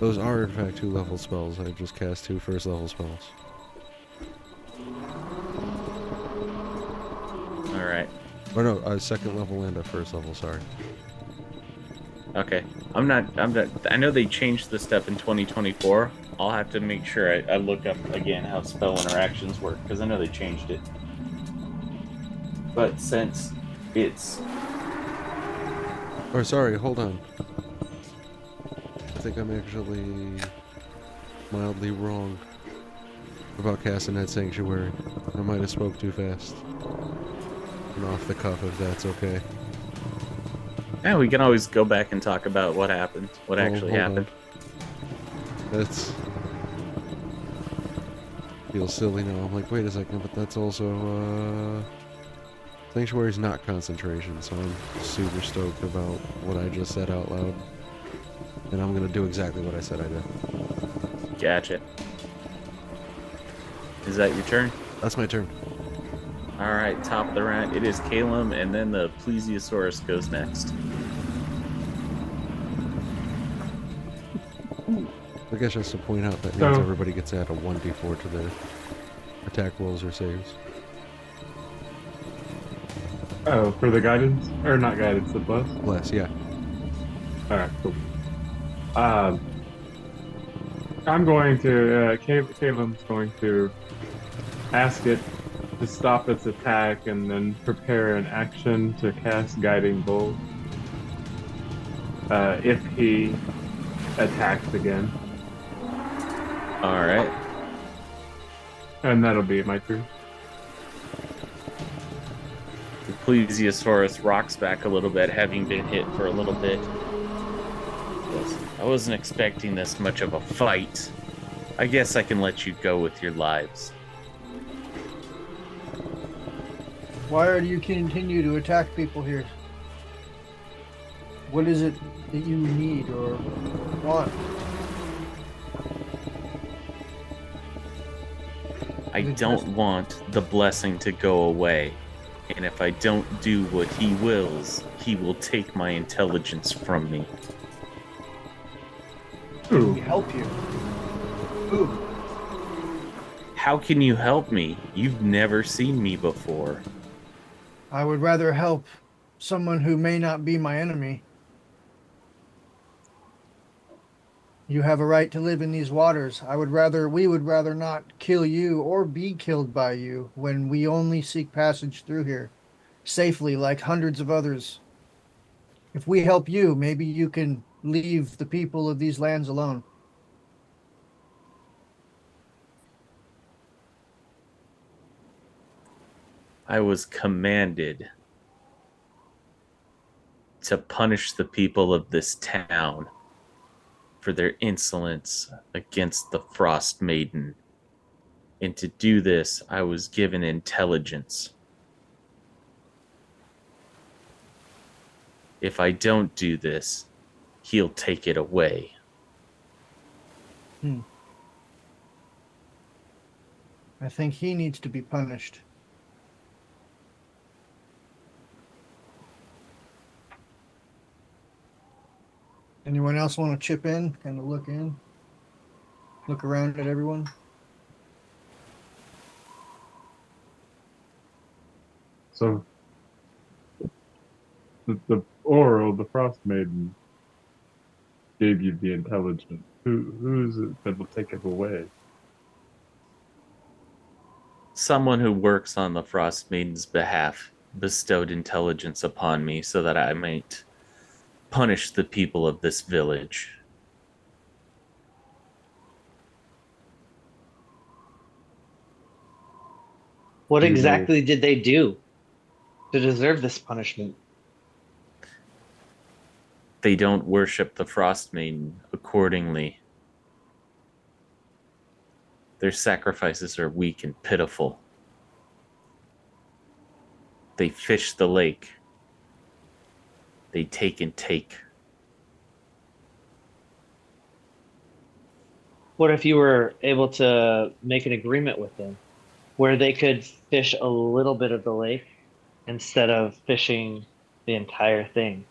Those are in fact 2 level spells. I just cast 2 first level spells. All right. Or no, a 2nd level and a 1st level, sorry. Okay. I'm not. I know they changed the stuff in 2024. I'll have to make sure I look up again how spell interactions work, because I know they changed it. But since it's... Or sorry, hold on. I think I'm actually mildly wrong about casting that Sanctuary. I might have spoke too fast. And off the cuff if that's okay. Yeah, we can always go back and talk about what happened, what actually hold on. happened. That's... feels silly now. I'm like, wait a second, but that's also, Sanctuary's not concentration, so I'm super stoked about what I just said out loud. And I'm gonna do exactly what I said I did. Gotcha. Is that your turn? That's my turn. All right, top of the round. It is Calum, and then the plesiosaurus goes next. I guess just to point out that means So- everybody gets to add a 1d4 to their attack rolls or saves. Oh, for the guidance? Or not guidance, the plus? Bless, yeah. Alright, cool. I'm going to, Caleb's going to ask it to stop its attack and then prepare an action to cast Guiding Bolt. If he attacks again. All right. And that'll be my turn. The plesiosaurus rocks back a little bit, having been hit for a little bit. I wasn't expecting this much of a fight. I guess I can let you go with your lives. Why do you continue to attack people here? What is it that you need or want? I don't want the blessing to go away. And if I don't do what he wills, he will take my intelligence from me. We Ooh. help you. Ooh. How can you help me? You've never seen me before. I would rather help someone who may not be my enemy. You have a right to live in these waters. We would rather not kill you or be killed by you when we only seek passage through here safely like hundreds of others. If we help you, maybe you can leave the people of these lands alone. I was commanded to punish the people of this town for their insolence against the Frostmaiden. And to do this, I was given intelligence. If I don't do this, he'll take it away. I think he needs to be punished. Anyone else want to chip in? Kind of look around at everyone. So, the oral, the Frost Maiden, gave you the intelligence. Who's it that will take it away? Someone who works on the Frostmaiden's behalf bestowed intelligence upon me so that I might punish the people of this village. What Do you know? exactly did they do to deserve this punishment? They don't worship the Frostmaiden accordingly. Their sacrifices are weak and pitiful. They fish the lake. They take and take. What if you were able to make an agreement with them where they could fish a little bit of the lake instead of fishing the entire thing?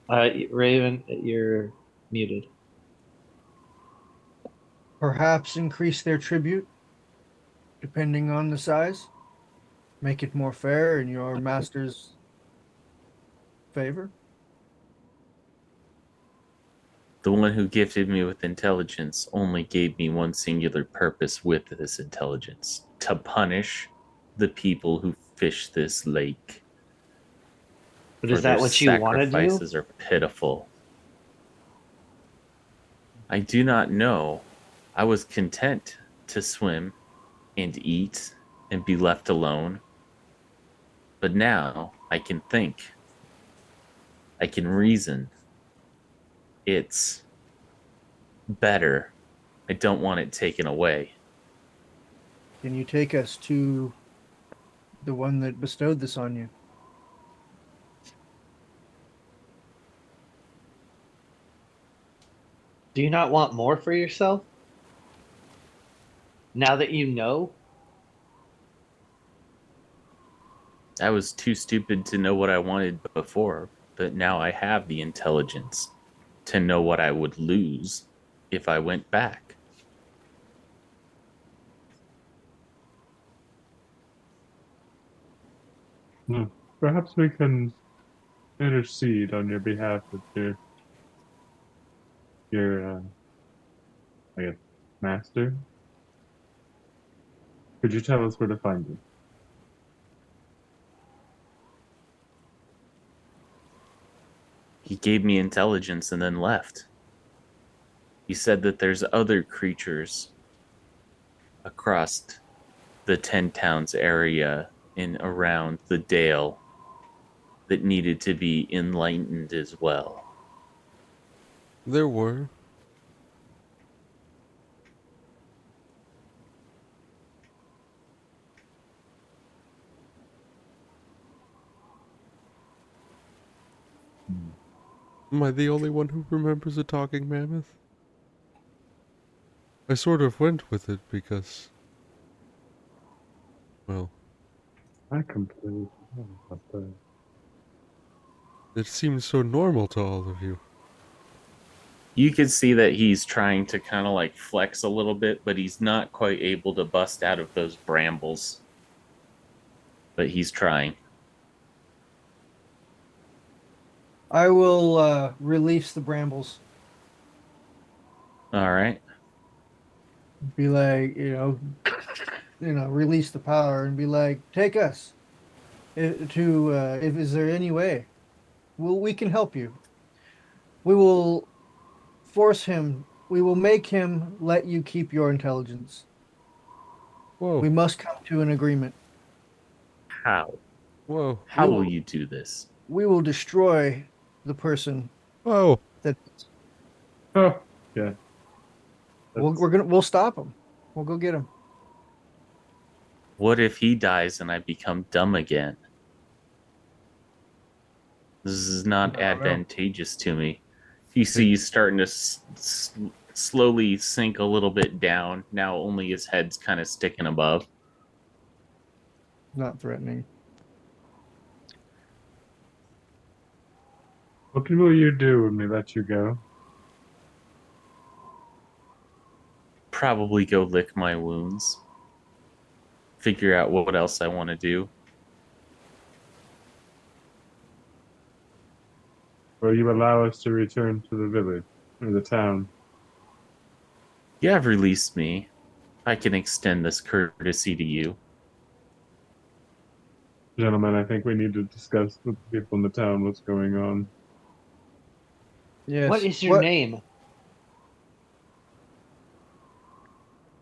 Raven, you're muted. Perhaps increase their tribute depending on the size. Make it more fair in your master's favor. The one who gifted me with intelligence only gave me one singular purpose with this intelligence: to punish the people who fish this lake. But For is their that what you want to do? sacrifices are pitiful. I do not know. I was content to swim and eat and be left alone. But now I can think. I can reason. It's better. I don't want it taken away. Can you take us to the one that bestowed this on you? Do you not want more for yourself? Now that you know? I was too stupid to know what I wanted before, but now I have the intelligence to know what I would lose if I went back. Perhaps we can intercede on your behalf with your I guess, master. Could you tell us where to find him? He gave me intelligence and then left. He said that there's other creatures across the 10 towns area in around the Dale that needed to be enlightened as well. There were. Am I the only one who remembers a talking mammoth? I sort of went with it because, well, I completely forgot about that. it seems so normal to all of you. You could see that he's trying to kind of like flex a little bit, but he's not quite able to bust out of those brambles. But he's trying. I will release the brambles. All right. Be like, release the power and be like, take us if is there any way? Well, we can help you. We will force him. We will make him let you keep your intelligence. Whoa, We must come to an agreement. How? whoa, How will you do this? We will destroy the person whoa! that Oh, yeah. That's, we'll stop him. We'll go get him. What if he dies and I become dumb again? This is I not don't know. advantageous to me. You see, he's starting to slowly sink a little bit down. Now only his head's kind of sticking above. Not threatening. What will you do when we let you go? Probably go lick my wounds. Figure out what else I want to do. Will you allow us to return to the village or the town? You have released me. I can extend this courtesy to you. Gentlemen, I think we need to discuss with the people in the town what's going on. Yes. What is your name?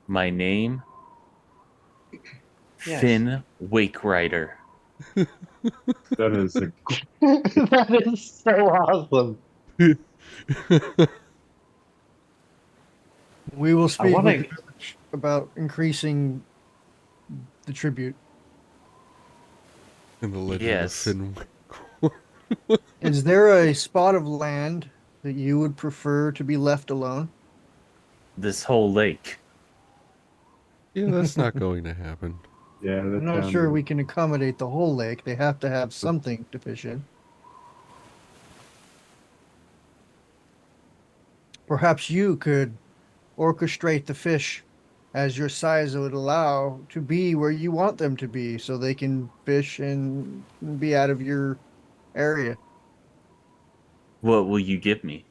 My name, Yes. Finn Wakerider. That is a That is so awesome. We will speak wanna- with the village about increasing the tribute. And the legend Yes. of Finn. Is there a spot of land that you would prefer to be left alone? This whole lake. Yeah, that's not going to happen. yeah. The I'm not town sure is- we can accommodate the whole lake. They have to have something to fish in. Perhaps you could orchestrate the fish as your size would allow to be where you want them to be so they can fish and be out of your area. What will you give me?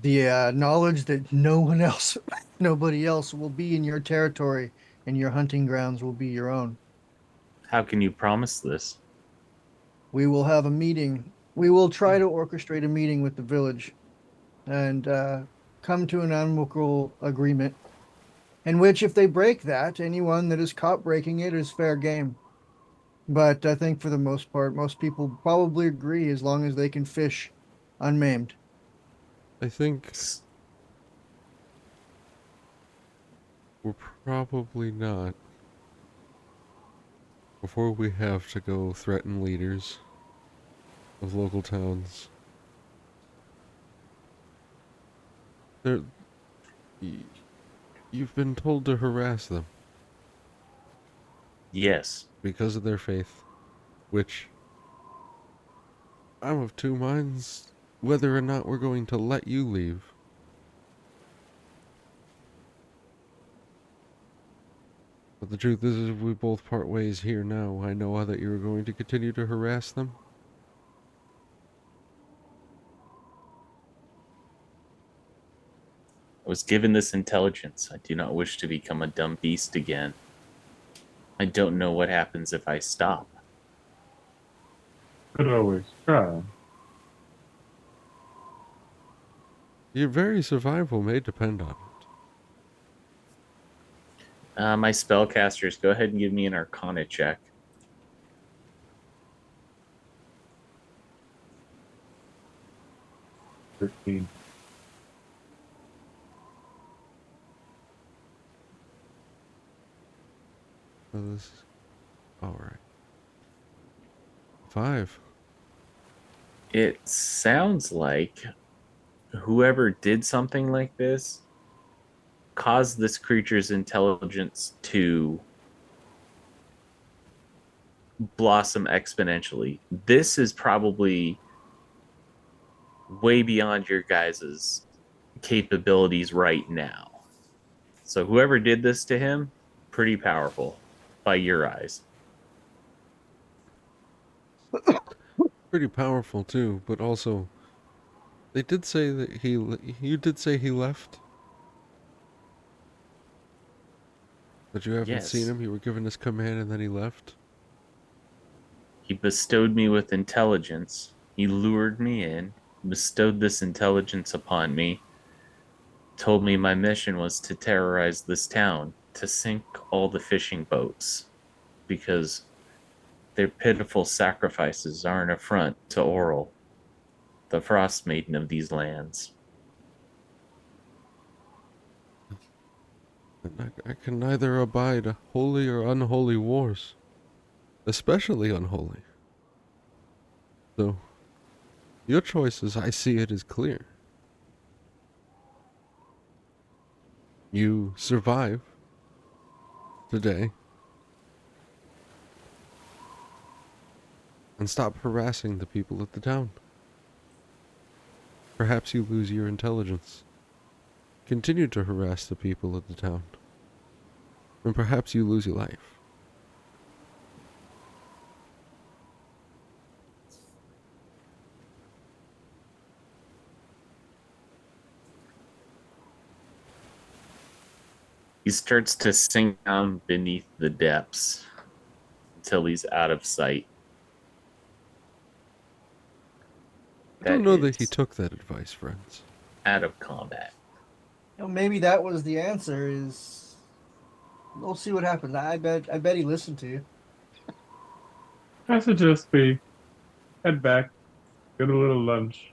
The knowledge that no one else, nobody else will be in your territory and your hunting grounds will be your own. How can you promise this? We will have a meeting. We will try to orchestrate a meeting with the village and come to an amicable agreement in which, if they break that, anyone that is caught breaking it is fair game. But I think for the most part, most people probably agree as long as they can fish unmaimed. I think S- we're probably not. Before we have to go threaten leaders of local towns. They're, you've been told to harass them Yes. because of their faith, which I'm of two minds whether or not we're going to let you leave. But the truth is, if we both part ways here now, I know that you're going to continue to harass them. I was given this intelligence. I do not wish to become a dumb beast again. I don't know what happens if I stop. could always try. Your very survival may depend on it. My spellcasters, go ahead and give me an Arcana check. 13. So this, alright. 5. It sounds like whoever did something like this caused this creature's intelligence to blossom exponentially. This is probably way beyond your guys' capabilities right now. So whoever did this to him, pretty powerful by your eyes. Pretty powerful too, but also they did say that you did say he left. But you haven't seen Yes. him. You were given his command and then he left. He bestowed me with intelligence. He lured me in, bestowed this intelligence upon me, told me my mission was to terrorize this town, to sink all the fishing boats, because their pitiful sacrifices are an affront to Oral, the Frostmaiden of these lands. And I can neither abide holy or unholy wars. Especially unholy. So, your choice as I see it is clear. You survive today and stop harassing the people of the town. Perhaps you lose your intelligence. Continue to harass the people of the town. And perhaps you lose your life. He starts to sink down beneath the depths until he's out of sight. I don't know that he took that advice, friends. Out of combat. Maybe that was the answer. Is we'll see what happens. I bet he listened to you. I suggest we head back, get a little lunch,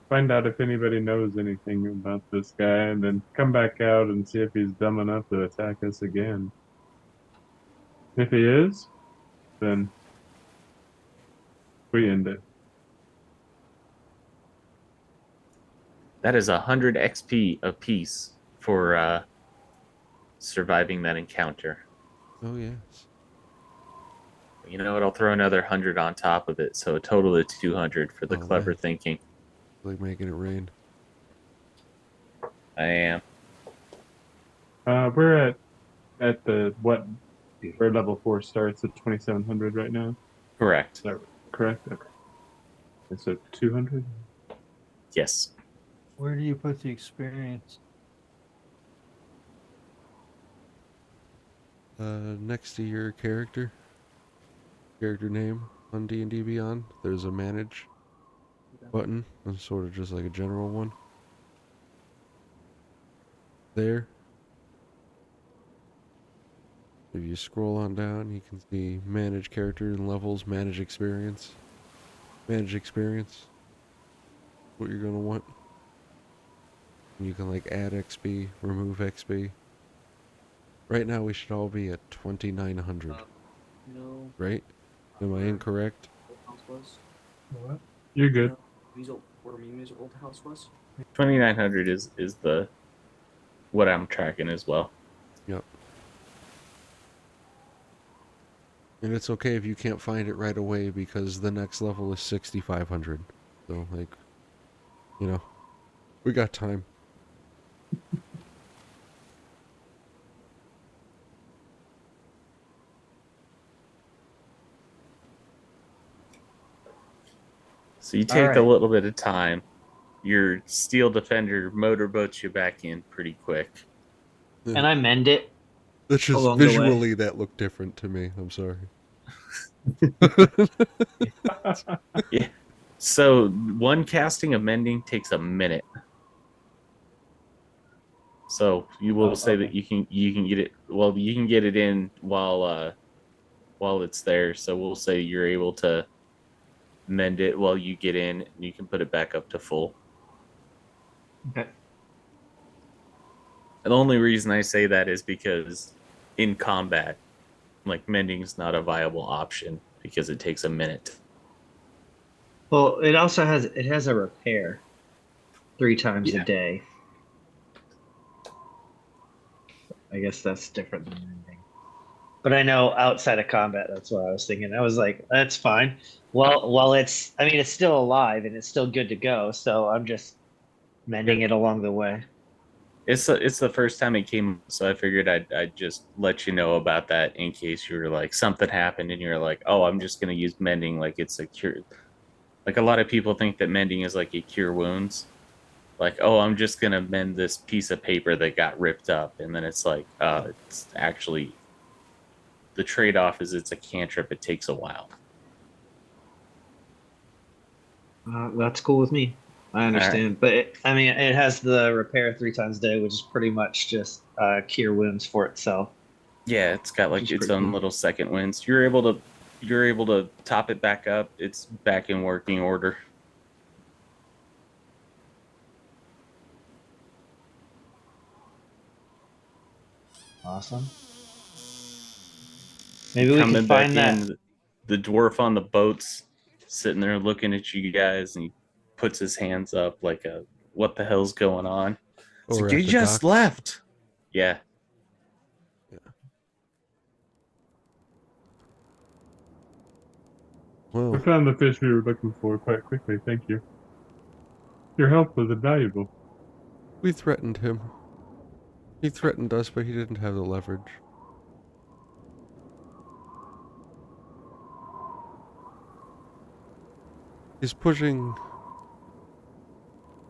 find out if anybody knows anything about this guy, and then come back out and see if he's dumb enough to attack us again. If he is, then we end it. That is 100 XP apiece for surviving that encounter. Oh, yes. You know what? I'll throw another 100 on top of it, so a total of 200 for the clever nice. thinking. Like making it rain. I am. We're at the what? Where level 4 starts at 2700 right now. Correct. Is that correct? Okay. It's at 200. Yes. Where do you put the experience? Next to your character name on D&D Beyond, there's a manage button. That's sort of just like a general one. There. If you scroll on down, you can see manage character and levels, manage experience. Manage experience. What you're gonna want. And you can like add XP, remove XP. Right now we should all be at 2900. No. Right? Am I incorrect? Old house was. What? You're good. Where Mima's old house was. 2900 is the what I'm tracking as well. Yep. And it's okay if you can't find it right away because the next level is 6500. So, like, you know, we got time. So you take a Alright. little bit of time. Your steel defender motorboats you back in pretty quick. And I mend it. That's just along the way. visually that looked different to me. I'm sorry. Yeah. So one casting of mending takes a minute. So you will say that you can get it. Well, you can get it in while it's there. So we'll say you're able to mend it while you get in, and you can put it back up to full. Okay. And the only reason I say that is because in combat, like mending is not a viable option because it takes a minute. Well, it also has a repair 3 times Yeah. a day. I guess that's different than mending. But I know outside of combat, that's what I was thinking. I was like, that's fine. Well, it's still alive and it's still good to go. So I'm just mending it along the way. It's the first time it came, so I figured I'd just let you know about that in case you were like something happened and you're like, oh, I'm just gonna use mending like it's a cure. Like a lot of people think that mending is like a cure wounds. Like, oh, I'm just gonna mend this piece of paper that got ripped up, and then it's like, it's actually the trade-off is it's a cantrip. It takes a while. That's cool with me. I understand. But it has the repair 3 times a day, which is pretty much just cure wounds for itself. Yeah, it's got like Which is its pretty own cool. little second wins. You're able to top it back up. It's back in working order. Awesome. Maybe we can Coming back find that. in, the dwarf on the boat's sitting there looking at you guys, and he puts his hands up like a what the hell's going on? It's Or like, at you the just docks. left. Yeah. We Well, found the fish we were looking for quite quickly. Thank you. Your help was invaluable. we threatened him. He threatened us, but he didn't have the leverage. He's pushing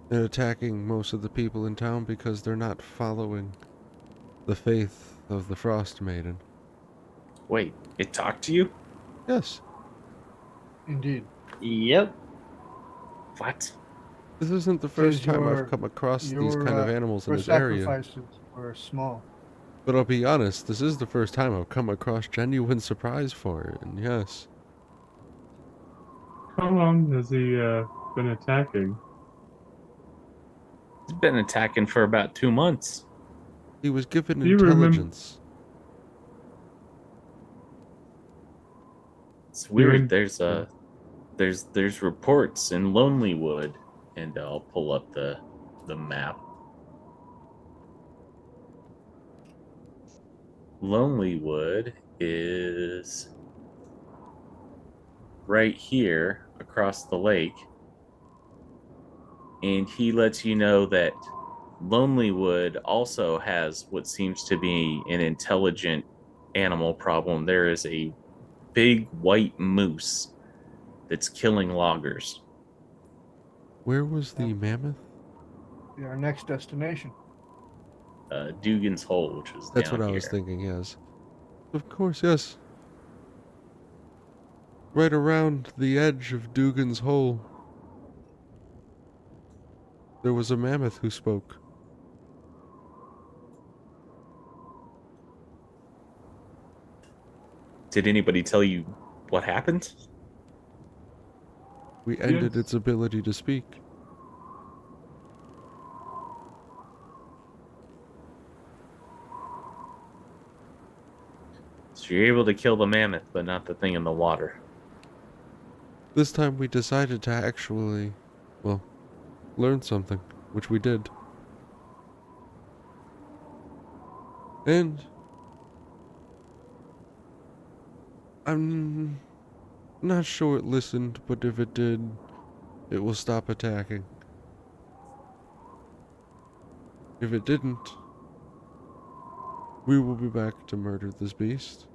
and attacking most of the people in town because they're not following the faith of the Frostmaiden. Wait, it talked to you? Yes, Indeed. Yep. What? this isn't the Says first time I've come across these kind of animals in your this area. sacrifices were small. But I'll be honest, this is the first time I've come across genuine surprise for it, and yes. How long has he been attacking? It's been attacking for about 2 months. He was given Do you remember? intelligence. It's weird. Yeah. There's reports in Lonelywood, and I'll pull up the map. Lonelywood is right here across the lake, and he lets you know that Lonelywood also has what seems to be an intelligent animal problem. There is a big white moose that's killing loggers. Where was the mammoth? Be our next destination. Dugan's Hole, which was That's down what I here. was thinking, yes. Of course, yes. Right around the edge of Dugan's Hole, there was a mammoth who spoke. Did anybody tell you what happened? We ended Yes. its ability to speak. So you're able to kill the mammoth, but not the thing in the water. This time we decided to actually, well, learn something, which we did. And I'm not sure it listened, but if it did, it will stop attacking. If it didn't, we will be back to murder this beast.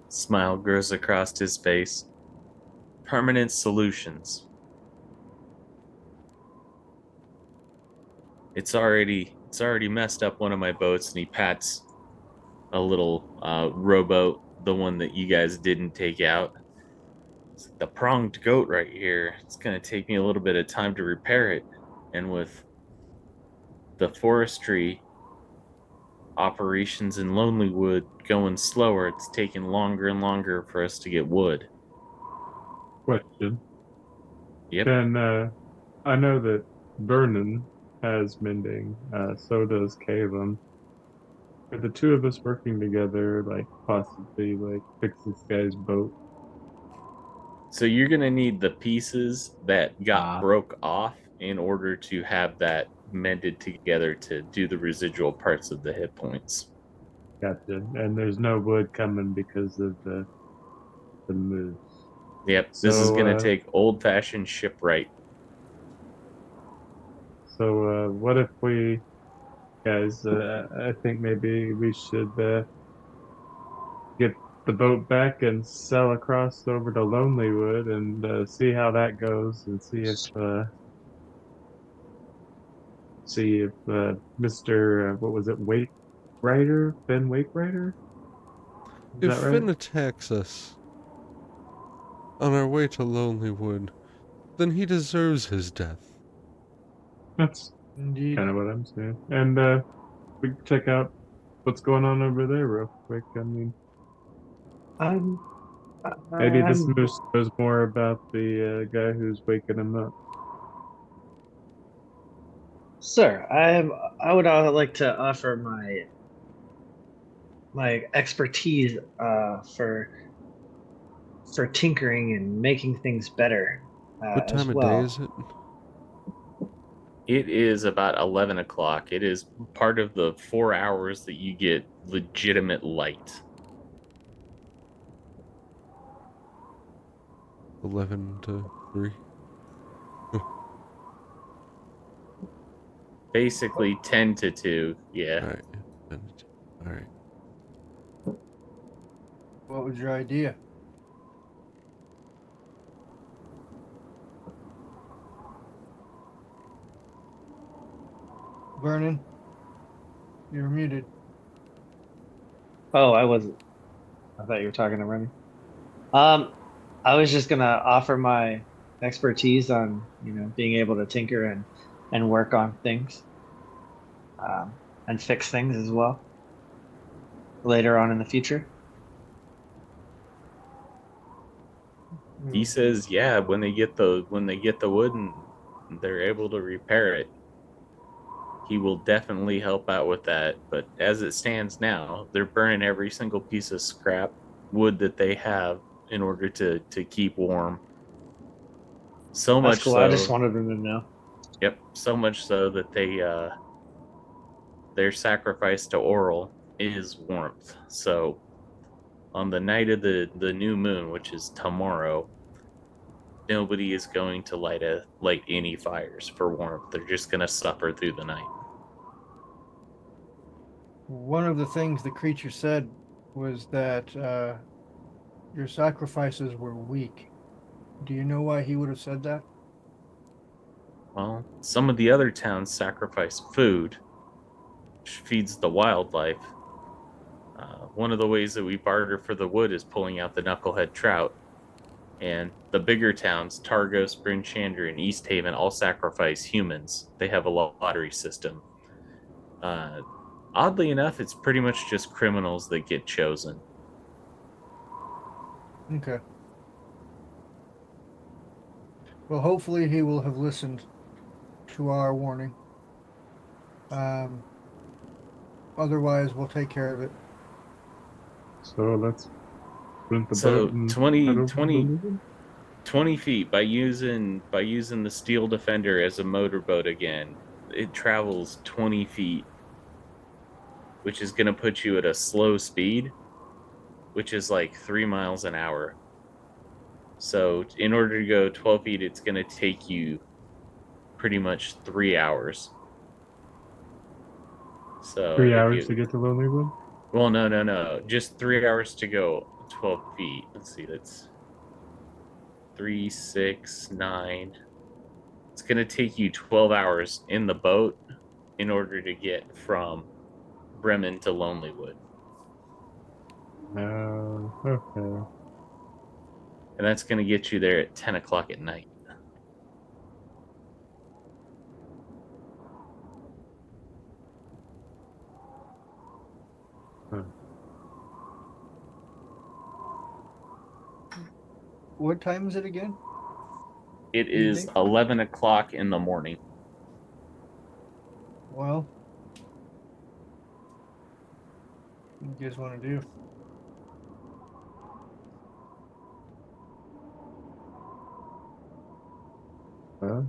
Smile grows across his face. Permanent solutions. It's already messed up one of my boats, and he pats a little rowboat, the one that you guys didn't take out. It's the pronged goat right here. It's gonna take me a little bit of time to repair it, and with the forestry operations in Lonelywood going slower, it's taking longer and longer for us to get wood. Question. Yep. Then I know that Vernon has mending. So does Caleb. Are the two of us working together, like possibly like fix this guy's boat? So you're gonna need the pieces that got Ah. broke off in order to have that mended together to do the residual parts of the hit points. Gotcha. And there's no wood coming because of the moose. Yep, this is gonna So take old-fashioned shipwright. what if we guys? I think maybe we should get the boat back and sail across over to Lonelywood and see how that goes, and see if Mr. What was it, Finn Wakerider? Is If that right? Finn attacks us on our way to Lonelywood, then he deserves his death. That's Indeed. kind of what I'm saying. And we can check out what's going on over there real quick. I mean, I'm, maybe this I'm, moose knows more about the guy who's waking him up. sir, I would like to offer my expertise for tinkering and making things better What as time of day well. is it? It is about 11 o'clock. It is part of the 4 hours that you get legitimate light. 11 to 3. Basically 10 to 2. Yeah. Alright. Alright. What was your idea? Vernon? You're muted. Oh, I wasn't. I thought you were talking to Remy. Um, I was just gonna offer my expertise on, being able to tinker and work on things, and fix things as well later on in the future. He Mm, says, yeah, when they get the wood and they're able to repair it, he will definitely help out with that. But as it stands now, they're burning every single piece of scrap wood that they have in order to keep warm. So That's much cool. I just so, wanted them to know. yep, so much so that their sacrifice to Oral is warmth. So on the night of the new moon, which is tomorrow, nobody is going to light any fires for warmth. They're just going to suffer through the night. One of the things the creature said was that your sacrifices were weak. Do you know why he would have said that? Well, some of the other towns sacrifice food, which feeds the wildlife. One of the ways that we barter for the wood is pulling out the knucklehead trout. And the bigger towns, Targos, Bryn Shander, and East Haven, all sacrifice humans. They have a lottery system. Uh, Oddly enough, it's pretty much just criminals that get chosen. Okay. Well, hopefully he will have listened to our warning. Um, Otherwise, we'll take care of it. So let's rent the boat So and head 20, over to the 20, river. 20 feet by using the Steel Defender as a motorboat again, it travels 20 feet, which is going to put you at a slow speed, which is like 3 miles an hour. So in order to go 12 feet, it's going to take you pretty much 3 hours. So Three if hours you, to get to Lonelywood. well, no, just 3 hours to go 12 feet. Let's see, that's 3, 6, 9. It's going to take you 12 hours in the boat in order to get from Bremen to Lonelywood. No. Okay. And that's going to get you there at 10 o'clock at night. Huh. What time is it again? It is Evening? 11 o'clock in the morning. Well, what do you guys want to do? Well,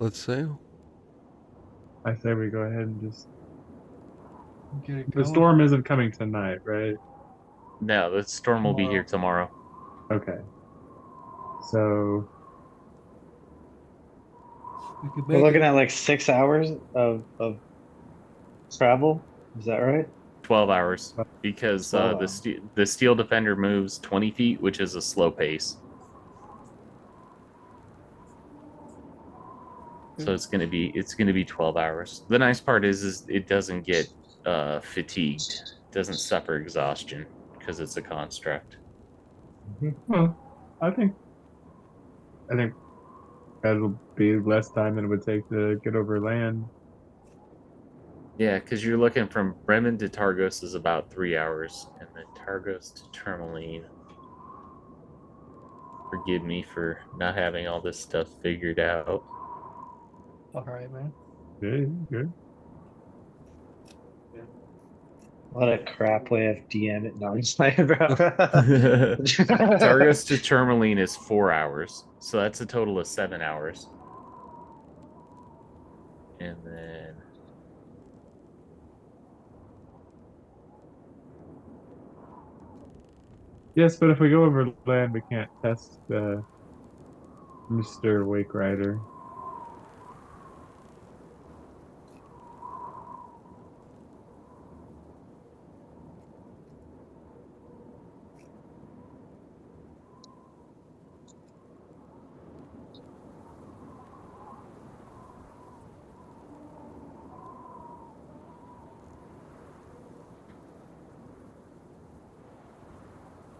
Let's sail. I say we go ahead and just. Get it The going storm isn't coming tonight, right? No, the storm will be here tomorrow. Okay. So We could We're make looking it. at like 6 hours of travel. Is that right? 12 hours because 12 the hours. the Steel Defender moves 20 feet, which is a slow pace. So it's gonna be 12 hours. The nice part is it doesn't get fatigued, it doesn't suffer exhaustion because it's a construct. well, I think I think that'll be less time than it would take to get over land. Yeah, because you're looking from Bremen to Targos is about 3 hours, and then Targos to Tourmaline. Forgive me for not having all this stuff figured out. All right, man. Okay, good. What a crap way of DM it. No, I'm just playing, bro. Targos to Tourmaline is 4 hours, so that's a total of 7 hours. And then Yes, but if we go over land, we can't test Mr. Wakerider.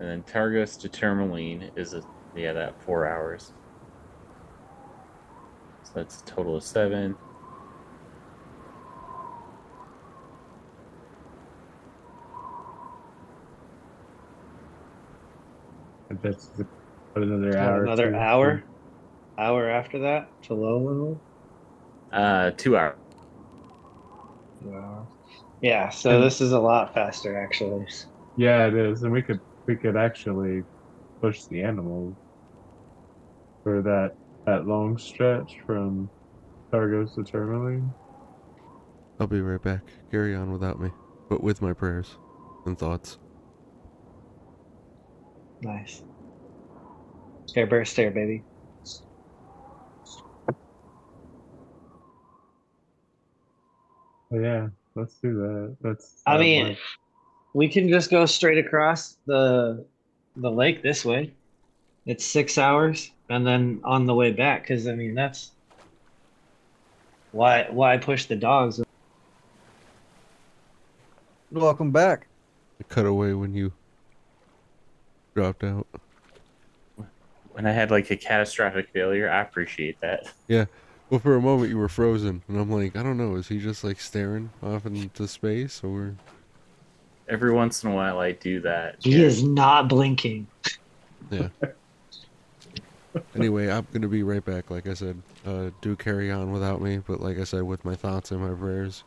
And then Targos to Tourmaline is that 4 hours. So that's a total of 7. And that's another What, hour. another too. hour? Hour after that to low level? 2 hours. Wow. Yeah, so And- this is a lot faster actually. Yeah, it is, and we could actually push the animals for that long stretch from Targos to Tourmaline. I'll be right back. Carry on without me, but with my prayers and thoughts. Nice. Care Bear stare, baby. But yeah, let's do that. That's I mean, like, we can just go straight across the lake this way. It's 6 hours, and then on the way back, because I mean that's why push the dogs. Welcome back. I cut away when you dropped out. When I had like a catastrophic failure, I appreciate that. Yeah. Well, for a moment you were frozen, and I'm like, I don't know, is he just like staring off into space, or? Every once in a while, I do that. He is not blinking. Yeah. Anyway, I'm gonna be right back. Like I said, do carry on without me, but like I said, with my thoughts and my prayers.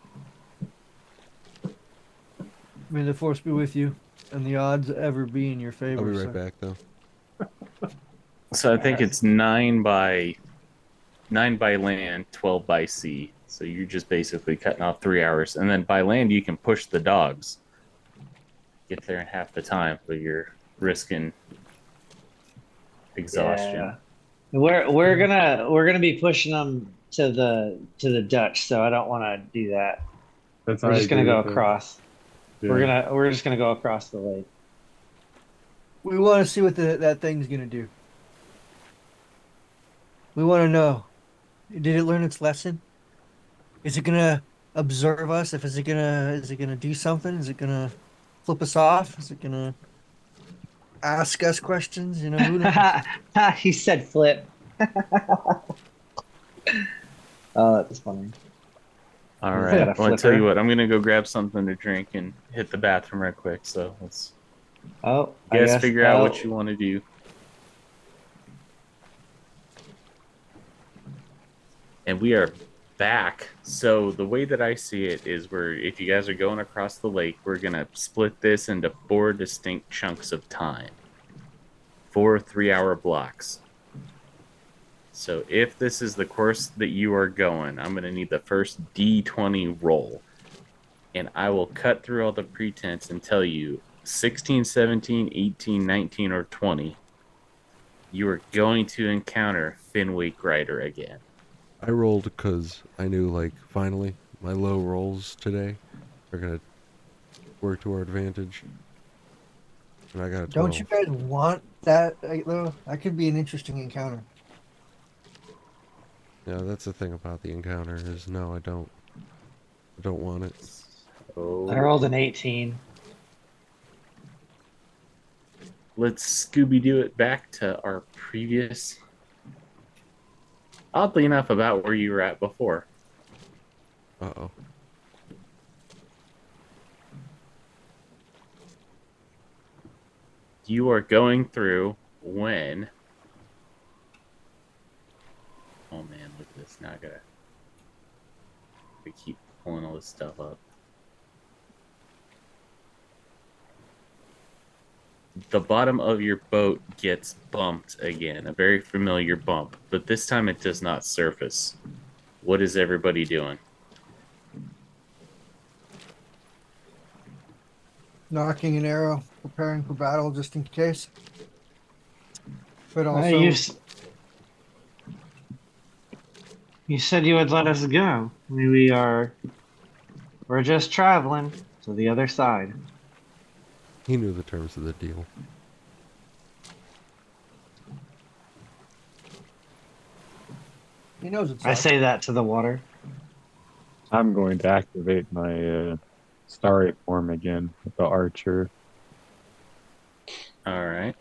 May the force be with you, and the odds ever be in your favor. I'll be right sir. back, though. So I think it's 9 by land, 12 by sea. So you're just basically cutting off 3 hours, and then by land you can push the dogs. Get there in half the time, but you're risking exhaustion. Yeah. We're gonna be pushing them to the Dutch, so I don't want to do that. that's We're I just gonna agree go with that. across. Yeah. We're just gonna go across the lake. We want to see what that thing's gonna do. We want to know. Did it learn its lesson? Is it gonna observe us? Is it gonna do something? Is it gonna flip us off? Is it gonna ask us questions? You know, who knows? He said flip. Oh, that's funny. All Is right. that a Well, I tell you flipper? what, I'm gonna go grab something to drink and hit the bathroom right quick. So let's Oh, you I guys guess. figure out what you want to do. And we are back. So the way that I see it is if you guys are going across the lake, we're gonna split this into 4 distinct chunks of time. 4 3-hour blocks. So if this is the course that you are going, I'm gonna need the first D20 roll. And I will cut through all the pretense and tell you 16, 17, 18, 19, or 20. You are going to encounter Finn Wakerider again. I rolled because I knew, like, finally, my low rolls today are gonna work to our advantage. And I got a 12. Don't you guys want that though? That could be an interesting encounter. Yeah, that's the thing about the encounter is no, I don't want it. So I rolled an 18. let's Scooby-Doo it back to our previous, oddly enough, about where you were at before. Uh-oh. You are going through when... Oh man, look at this. Now I gotta keep pulling all this stuff up. The bottom of your boat gets bumped again, a very familiar bump, but this time it does not surface. What is everybody doing? Knocking an arrow, preparing for battle just in case. But Uh, also, you said you would let us go. We're just traveling to the other side. He knew the terms of the deal. he knows it's I up. say that to the water. I'm going to activate my starry form again with the archer. All right.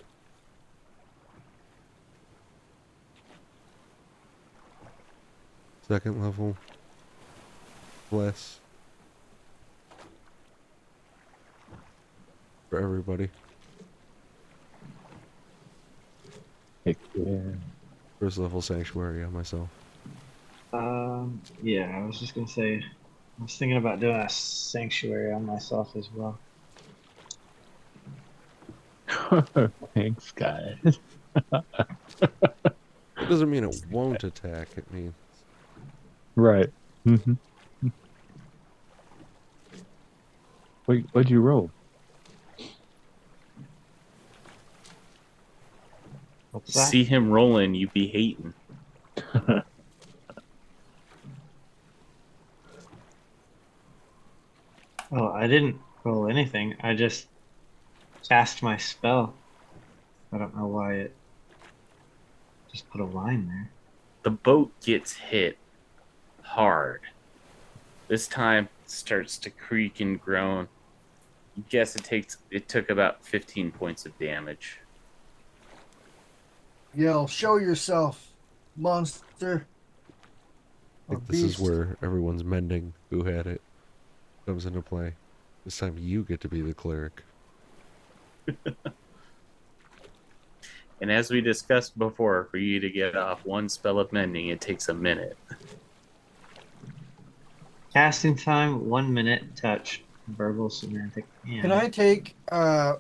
Second level. Bless. For everybody. Heck yeah. First level sanctuary on myself. Yeah, I was just gonna say, I was thinking about doing a sanctuary on myself as well. Thanks, guys. It doesn't mean it won't attack, it means Right. Mm-hmm. Wait, what'd you roll? What's You that? see him rolling, you be hating. Oh, I didn't roll anything. I just cast my spell. I don't know why it just put a line there. The boat gets hit hard. This time it starts to creak and groan. You guess it took about 15 points of damage. Yell, show yourself, monster. I Or think this is beast. where everyone's mending who had it comes into play. This time you get to be the cleric. And as we discussed before, for you to get off one spell of mending, it takes a minute. Casting time, 1 minute, touch, verbal, semantic, and Can I take a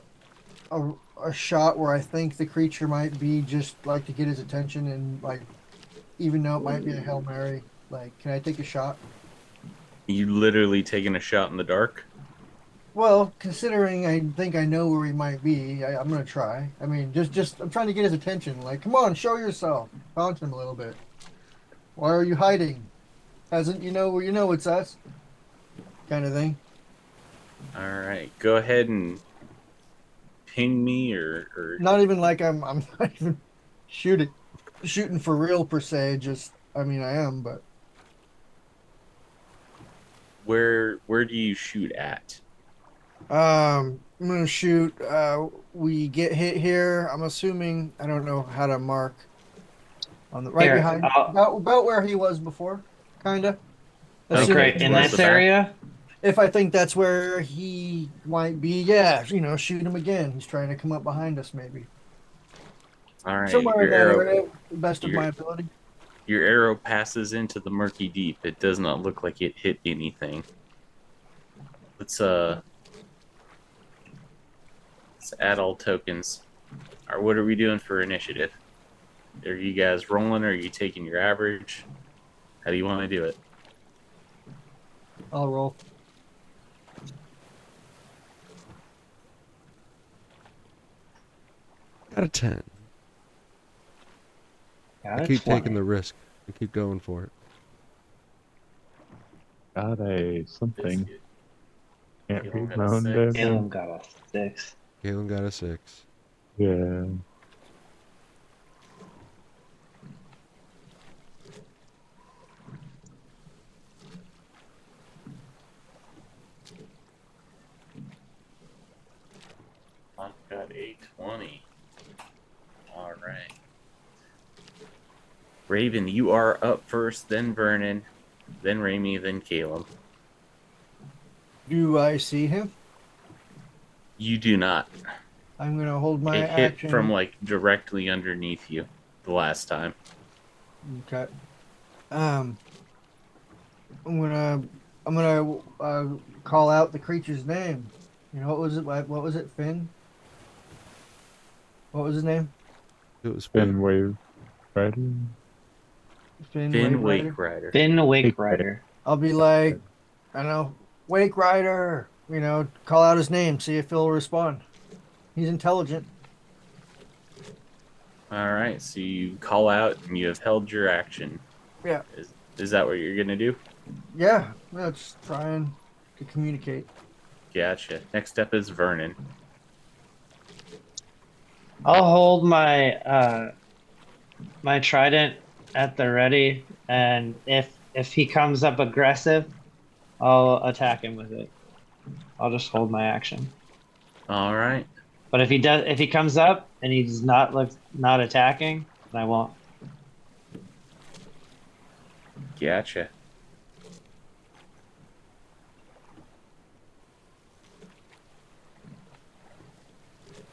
shot where I think the creature might be, just like to get his attention, and like, even though it might be a Hail Mary, like, can I take a shot? You literally taking a shot in the dark? Well, considering I think I know where he might be, I'm gonna try. I mean, just I'm trying to get his attention. Like, come on, show yourself. Taunt him a little bit. Why are you hiding? Hasn't you know it's us? Kind of thing. All right, go ahead and ping me or Not even like I'm not even shooting for real per se. Just I mean I am, but where do you shoot at? I'm gonna shoot. We get hit here. I'm assuming I don't know how to mark on the right here, behind about where he was before, kinda. like Okay, right in towards this the back? area. If I think that's where he might be, yeah, shoot him again. He's trying to come up behind us, maybe All right, somewhere in that area. Best of your my ability. your arrow passes into the murky deep. It does not look like it hit anything. Let's add all tokens. Or what are we doing for initiative? Are you guys rolling or are you taking your average? How do you want to do it? I'll roll. Got a 10. Got I it. keep 20. taking the risk. I keep going for it. Got a something. Biscuit. Can't You read got my a own 6. damn Caleb thing. got a 6. Galen got a 6. Yeah. I've got a 20. All right. Raven, you are up first, then Vernon, then Ramy, then Caleb. Do I see him? You do not. I'm gonna hold my It hit action. from like directly underneath you the last time. Okay. I'm gonna call out the creature's name. What was it? What was it? Finn? What was his name? It was Finn Finn. Wakerider. Finn Finn Wakerider? Wakerider. Finn Wakerider. I'll be like, I don't know, Wakerider. Call out his name. See if he'll respond. He's intelligent. All right, so you call out and you have held your action. Yeah. Is that what you're gonna do? Yeah. Let's trying to communicate. Gotcha. Next up is Vernon. I'll hold my my trident at the ready, and if he comes up aggressive, I'll attack him with it. I'll just hold my action. All right. But if he comes up and he's not attacking, then I won't. Gotcha.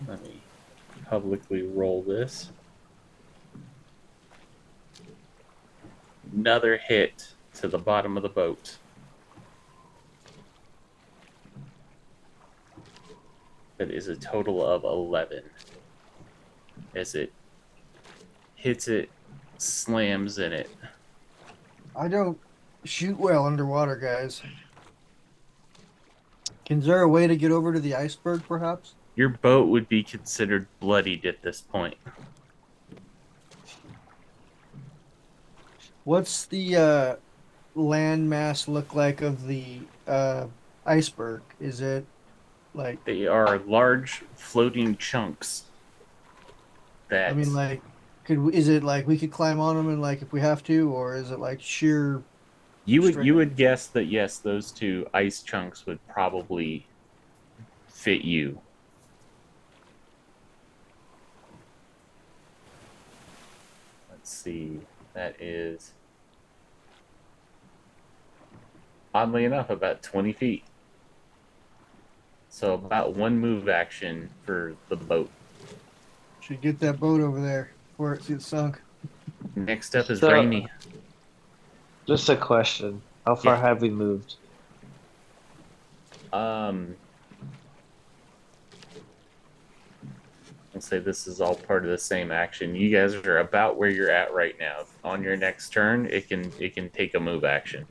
Let me publicly roll this. Another hit to the bottom of the boat. That is a total of 11. As it hits it, slams in it. I don't shoot well underwater, guys. Is there a way to get over to the iceberg, perhaps? Your boat would be considered bloodied at this point. What's the land mass look like of the iceberg? Is it like, They are large floating chunks that I mean, like, is it like we could climb on them and like if we have to, or is it like sheer? you would guess that yes, those two ice chunks would probably fit you. Let's see. That is oddly enough about 20 feet. So about one move action for the boat. Should get that boat over there before it gets sunk. Next up is So- Rime. Just a question. How far Yeah. have we moved? I'll say this is all part of the same action. You guys are about where you're at right now. On your next turn, it can take a move action.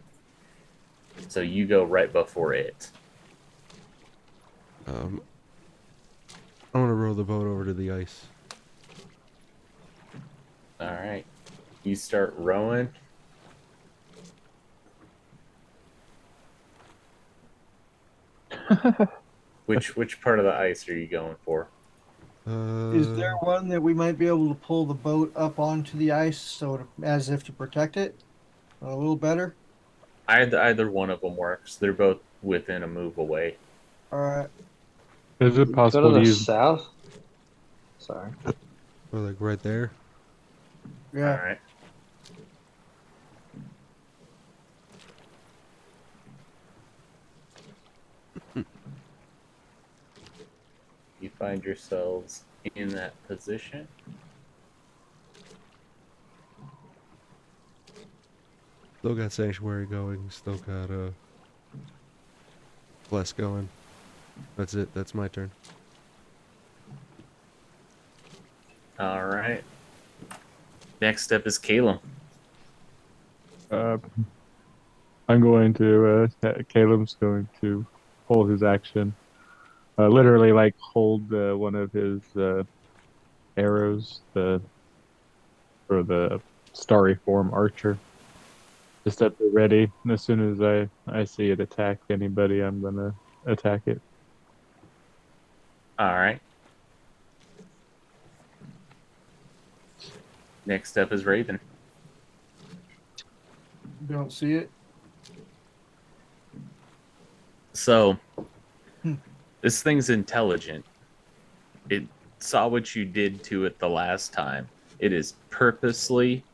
So you go right before it. I want to row the boat over to the ice. All right. You start rowing. Which part of the ice are you going for? Is there one that we might be able to pull the boat up onto the ice as if to protect it a little better? Either one of them works. They're both within a move away. All right. Is it Go possible to to the use? south. Sorry. Or like right there? Yeah. All right. You find yourselves in that position. Still got Sanctuary going. Still got Bless going. That's it. That's my turn. All right. Next up is Caleb. I'm going to. Caleb's going to hold his action. Literally, like hold one of his arrows, for the starry form archer, just at the ready. And as soon as I see it attack anybody, I'm gonna attack it. All right. Next up is Raven. Don't see it. So, this thing's intelligent. It saw what you did to it the last time. It is purposely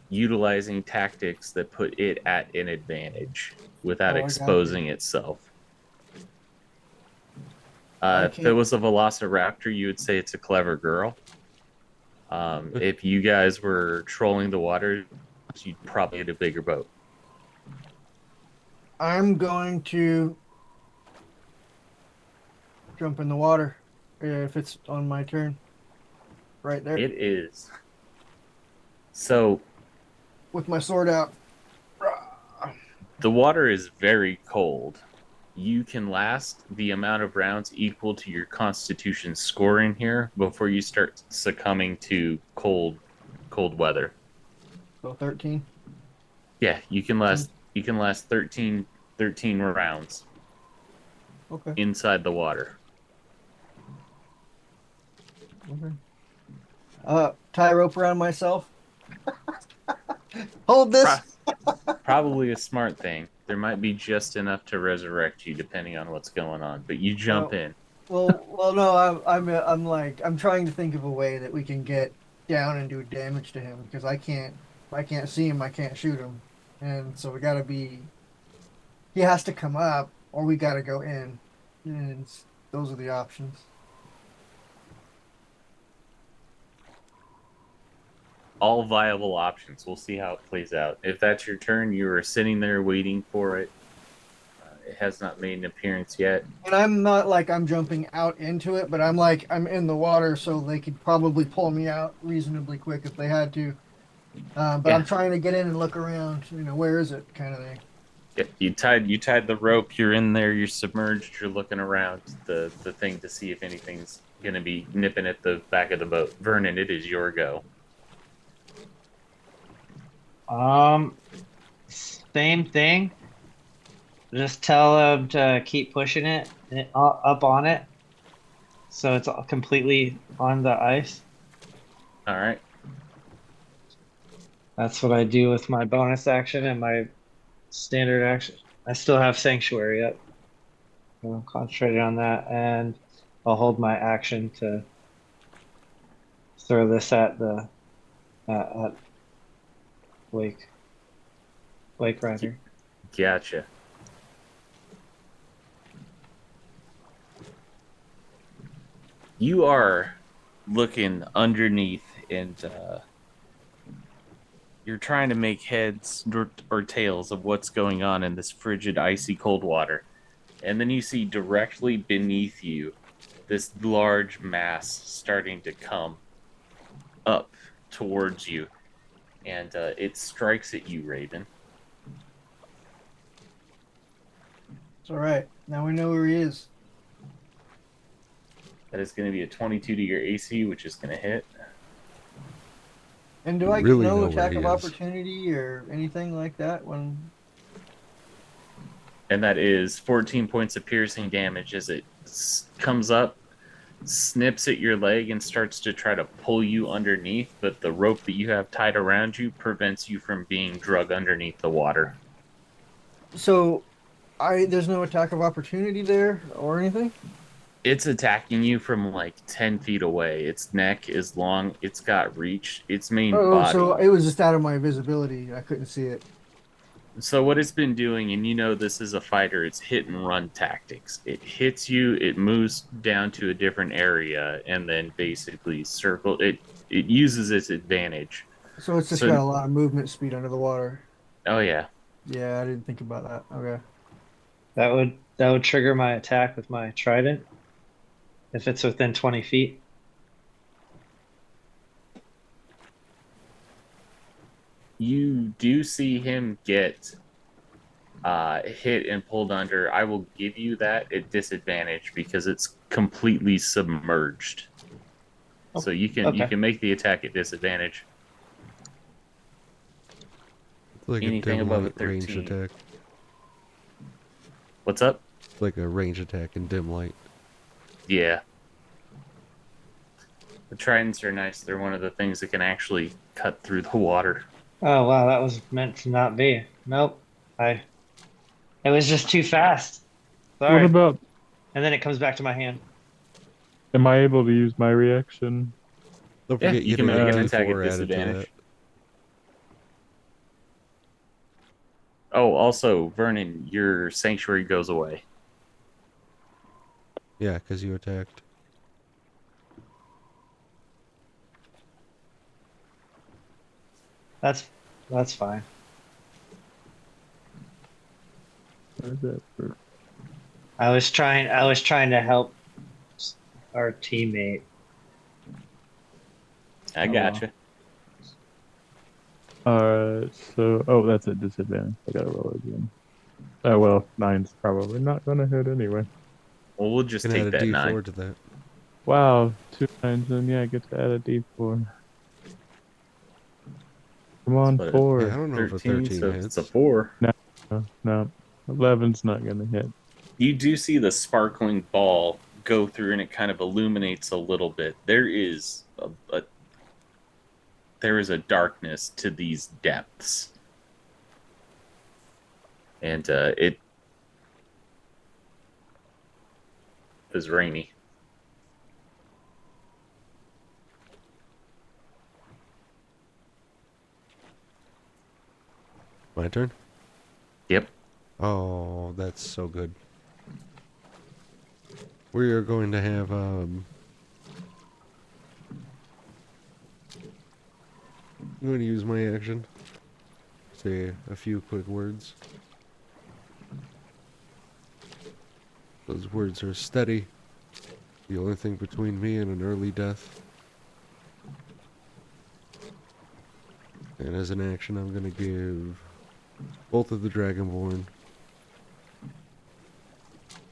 utilizing tactics that put it at an advantage without Oh, I got exposing itself. If it can't- was a velociraptor, you would say it's a clever girl. If you guys were trolling the water, you'd probably get a bigger boat. I'm going to jump in the water if it's on my turn. Right there. It is. So With my sword out. the water is very cold. You can last the amount of rounds equal to your constitution score in here before you start succumbing to cold weather. So 13. Yeah, you can last 13 rounds Okay. inside the water. Okay. Tie rope around myself. Hold this. Probably a smart thing. There might be just enough to resurrect you depending on what's going on, but you jump Well, in. Well, no, I'm like, I'm trying to think of a way that we can get down and do damage to him because if I can't see him, I can't shoot him. And so we gotta be, he has to come up or we gotta go in. And those are the options. All viable options. We'll see how it plays out. If that's your turn, you are sitting there waiting for it. It has not made an appearance yet. And I'm not like I'm jumping out into it, but I'm like, I'm in the water, so they could probably pull me out reasonably quick if they had to. But I'm Yeah. trying to get in and look around, where is it kind of thing. Yeah, you tied the rope. You're in there. You're submerged. You're looking around the thing to see if anything's gonna be nipping at the back of the boat. Vernon, it is your go. Um, Same thing. Just tell them to keep pushing it up on it, so it's all completely on the ice. All right. That's what I do with my bonus action and my standard action. I still have Sanctuary up. I'm concentrating on that, and I'll hold my action to throw this at the at Wake Rider. Gotcha. You are looking underneath and you're trying to make heads or tails of what's going on in this frigid, icy cold water. And then you see directly beneath you this large mass starting to come up towards you. And it strikes at you, Raven. It's all right. Now we know where he is. That is going to be a 22 to your AC, which is going to hit. And do I get Really no know where attack he of is. opportunity or anything like that when? And that is 14 points of piercing damage as it comes up, snips at your leg, and starts to try to pull you underneath. But the rope that you have tied around you prevents you from being drug underneath the water. So there's no attack of opportunity there or anything? It's attacking you from like 10 feet away. Its neck is long, it's got reach, its main Oh, so body. it was just out of my visibility. I couldn't see it. So what it's been doing, and you know this is a fighter, it's hit and run tactics. It hits you, it moves down to a different area, and then basically circle it. It uses its advantage. So it's just got So, a lot of movement speed under the water. oh yeah, Yeah, I didn't think about that. Okay. That would trigger my attack with my trident if it's within 20 feet. you do see him get hit and pulled under. I will give you that at disadvantage because it's completely submerged. Oh, So you okay. can make the attack at disadvantage. It's like Anything a dim above a light ranged 13. attack. What's up? It's like a range attack in dim light. Yeah. The tridents are nice. They're one of the things that can actually cut through the water. Oh wow, that was meant to not be. Nope. It was just too fast. What Sorry. about, And then it comes back to my hand. am I able to use my reaction? Don't Yeah, forget you you can get make a an attack at D4 added to that. disadvantage. Oh, also, Vernon, your sanctuary goes away. Yeah, because you attacked. That's fine. Where's that for? I was trying to help our teammate. I Oh, gotcha. Alright, so, oh, that's a disadvantage. I gotta roll again. Oh, well, 9's probably not gonna hit anyway. Well, we'll just You can add take a that D4 9. to that. Wow, 2 9s, and yeah, I get to add a d4. Come on, But Yeah, I 4. don't know if a 13, 13 so if it's hits. a 4. No, 11's not gonna hit. You do see the sparkling ball go through and it kind of illuminates a little bit. There is a darkness to these depths. And it is rainy. My turn? Yep. Oh, that's so good. We are going to have, I'm going to use my action. Say a few quick words. Those words are steady. The only thing between me and an early death. And as an action, I'm going to give both of the Dragonborn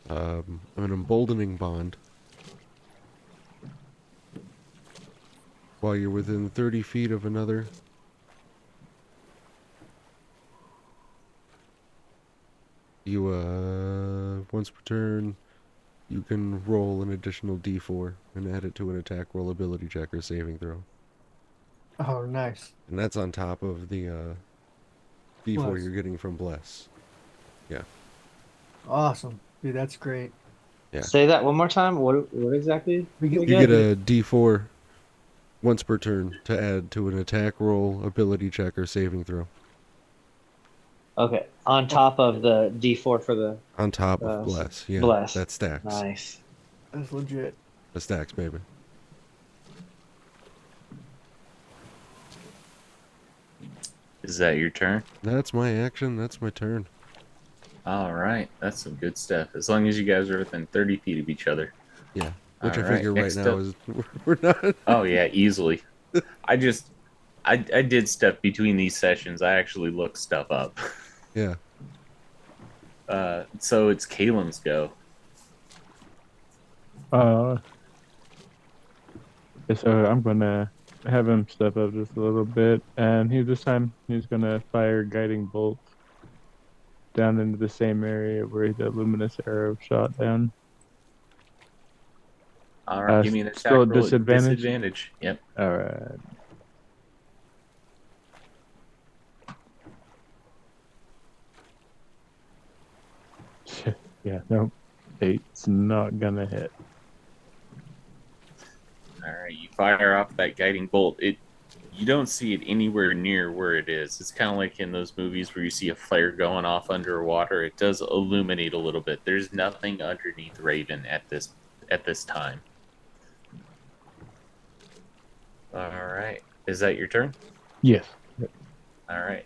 an emboldening bond. While you're within 30 feet of another, you, once per turn, you can roll an additional d4 and add it to an attack roll, ability check, or saving throw. Oh, nice. And that's on top of the d4 Bless. you're getting from Bless. Yeah. Awesome. Dude, that's great. Yeah. Say that one more time. What exactly? We do get- You get a d4 once per turn to add to an attack roll, ability check, or saving throw. Okay, on top of the D4 for the On top of Bless. Yeah. Bless. That stacks. Nice. That's legit. That stacks, baby. Is that your turn? That's my action. That's my turn. All right, that's some good stuff. As long as you guys are within 30 feet of each other. Yeah. Which All I right, figure right next now up- is we're not. Oh yeah, easily. I did stuff between these sessions. I actually looked stuff up. Yeah. So it's Kalen's go. So I'm gonna have him step up just a little bit, and this time he's gonna fire guiding bolt down into the same area where the luminous arrow shot down. All right, give me an attack still roll at disadvantage? disadvantage. Yep. All right. Yeah, no, 8's not gonna hit. All right, you fire off that guiding bolt. You don't see it anywhere near where it is. It's kind of like in those movies where you see a flare going off underwater. It does illuminate a little bit. There's nothing underneath Raven at this time. All right, is that your turn? Yes. All right.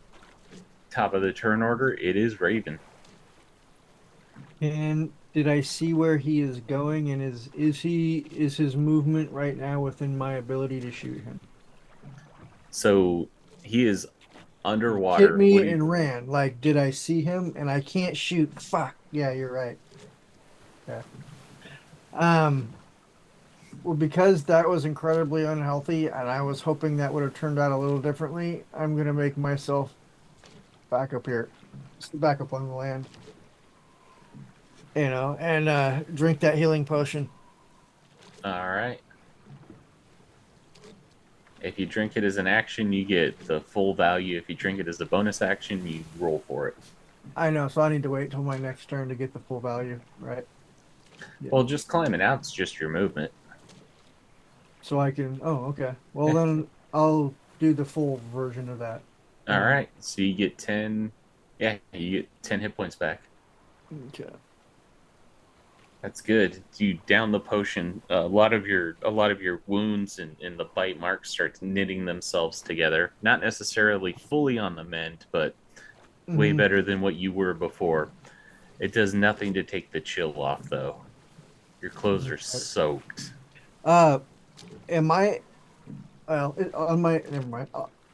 Top of the turn order, it is Raven. And did I see where he is going? And is his movement right now within my ability to shoot him? So he is underwater. Hit me What do you- and ran. Like, did I see him? And I can't shoot. Fuck. Yeah, you're right. Yeah. Well, because that was incredibly unhealthy, and I was hoping that would have turned out a little differently, I'm gonna make myself back up here, back up on the land. You know, and drink that healing potion. All right. If you drink it as an action, you get the full value. If you drink it as a bonus action, you roll for it. I know, so I need to wait till my next turn to get the full value, right? Yeah. Well, just climbing out's just your movement. So I can. Oh, okay. Well, then I'll do the full version of that. All right. So you get 10. Yeah, you get 10 hit points back. Okay. That's good. You down the potion. A lot of your wounds and the bite marks start knitting themselves together. Not necessarily fully on the mend, but way Mhm. better than what you were before. It does nothing to take the chill off, though. Your clothes are soaked. Am I? Well, on my never mind.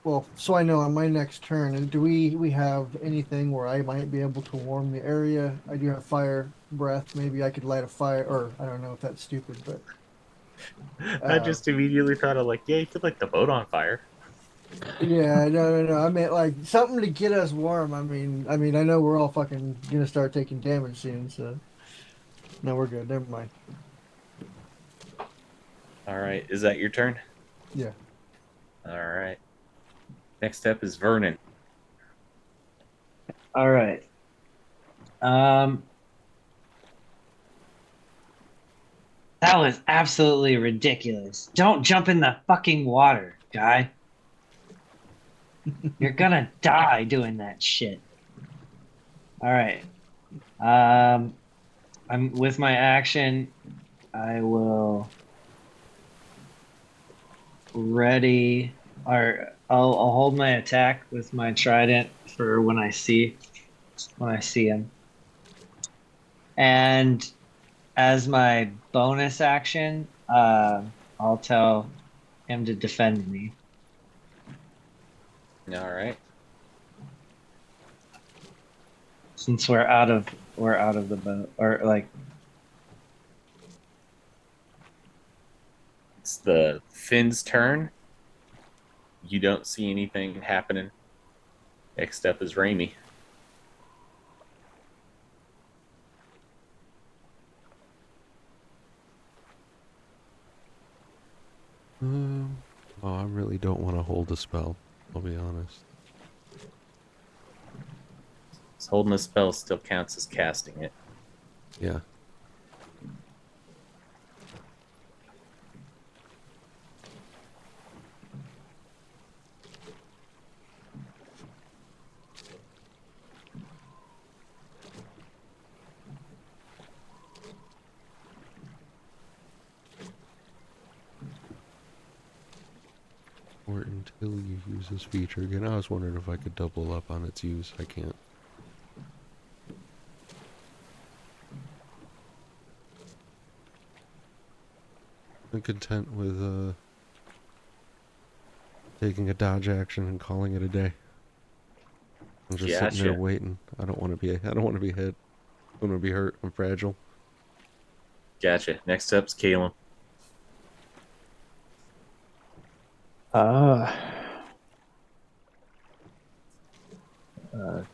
Well, so I know on my next turn, do we have anything where I might be able to warm the area? I do have fire breath. Maybe I could light a fire, or I don't know if that's stupid, but I just immediately thought of yeah, you could light the boat on fire. yeah, no. I meant like something to get us warm. I mean, I know we're all fucking gonna start taking damage soon, so no, we're good. Never mind. All right, is that your turn? Yeah. All right. Next up is Vernon. All right. That was absolutely ridiculous. Don't jump in the fucking water, guy. You're gonna die doing that shit. All right. I'm with my action. I will ready, or I'll hold my attack with my trident for when I see him. And as my bonus action, I'll tell him to defend me. All right. Since we're out of the boat, or like, It's the Finn's turn. You don't see anything happening. Next up is Rime. Oh, I really don't want to hold a spell. I'll be honest. So holding a spell still counts as casting it. Yeah. Or until you use this feature again. I was wondering if I could double up on its use. I can't. I'm content with taking a dodge action and calling it a day. I'm just sitting there Gotcha. waiting. I don't want to be hit. I don't want to be hurt. I'm fragile. Gotcha. Next up's Caleb.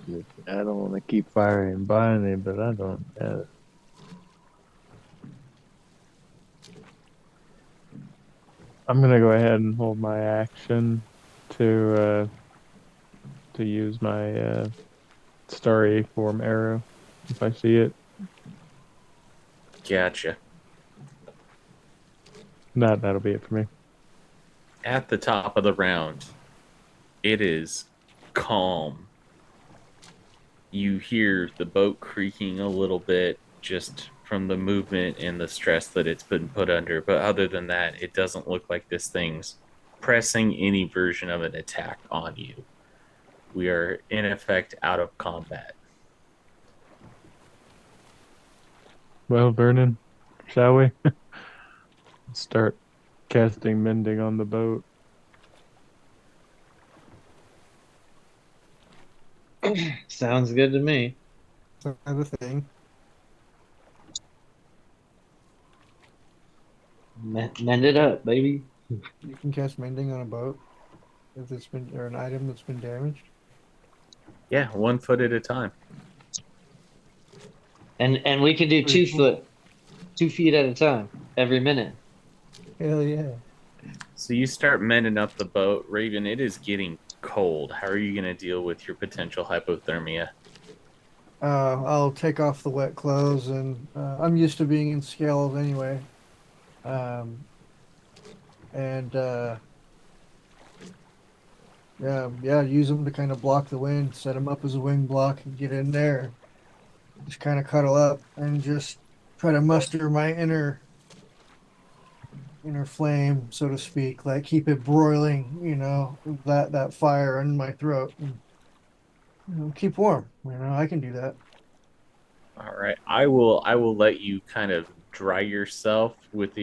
Shit. I don't want to keep firing behind me, but I don't. I'm gonna go ahead and hold my action to use my starry form arrow if I see it. Gotcha. That'll be it for me. At the top of the round, it is calm. You hear the boat creaking a little bit just from the movement and the stress that it's been put under. But other than that, it doesn't look like this thing's pressing any version of an attack on you. We are, in effect, out of combat. Well, Vernon, shall we start casting mending on the boat? sounds good to me. So I have a thing. Mend it up, baby. You can cast mending on a boat if it's been or an item that's been damaged. Yeah, 1 foot at a time. And we can do Pretty cool. 2 feet at a time every minute. Hell yeah. So you start mending up the boat. Raven, it is getting cold. How are you going to deal with your potential hypothermia? I'll take off the wet clothes, and I'm used to being in scales anyway. Um, and yeah, use them to kind of block the wind, set them up as a wing block, and get in there. Just kind of cuddle up and just try to muster my inner flame, so to speak, like keep it broiling, that fire in my throat, and keep warm. I can do that. All right. I will let you kind of dry yourself with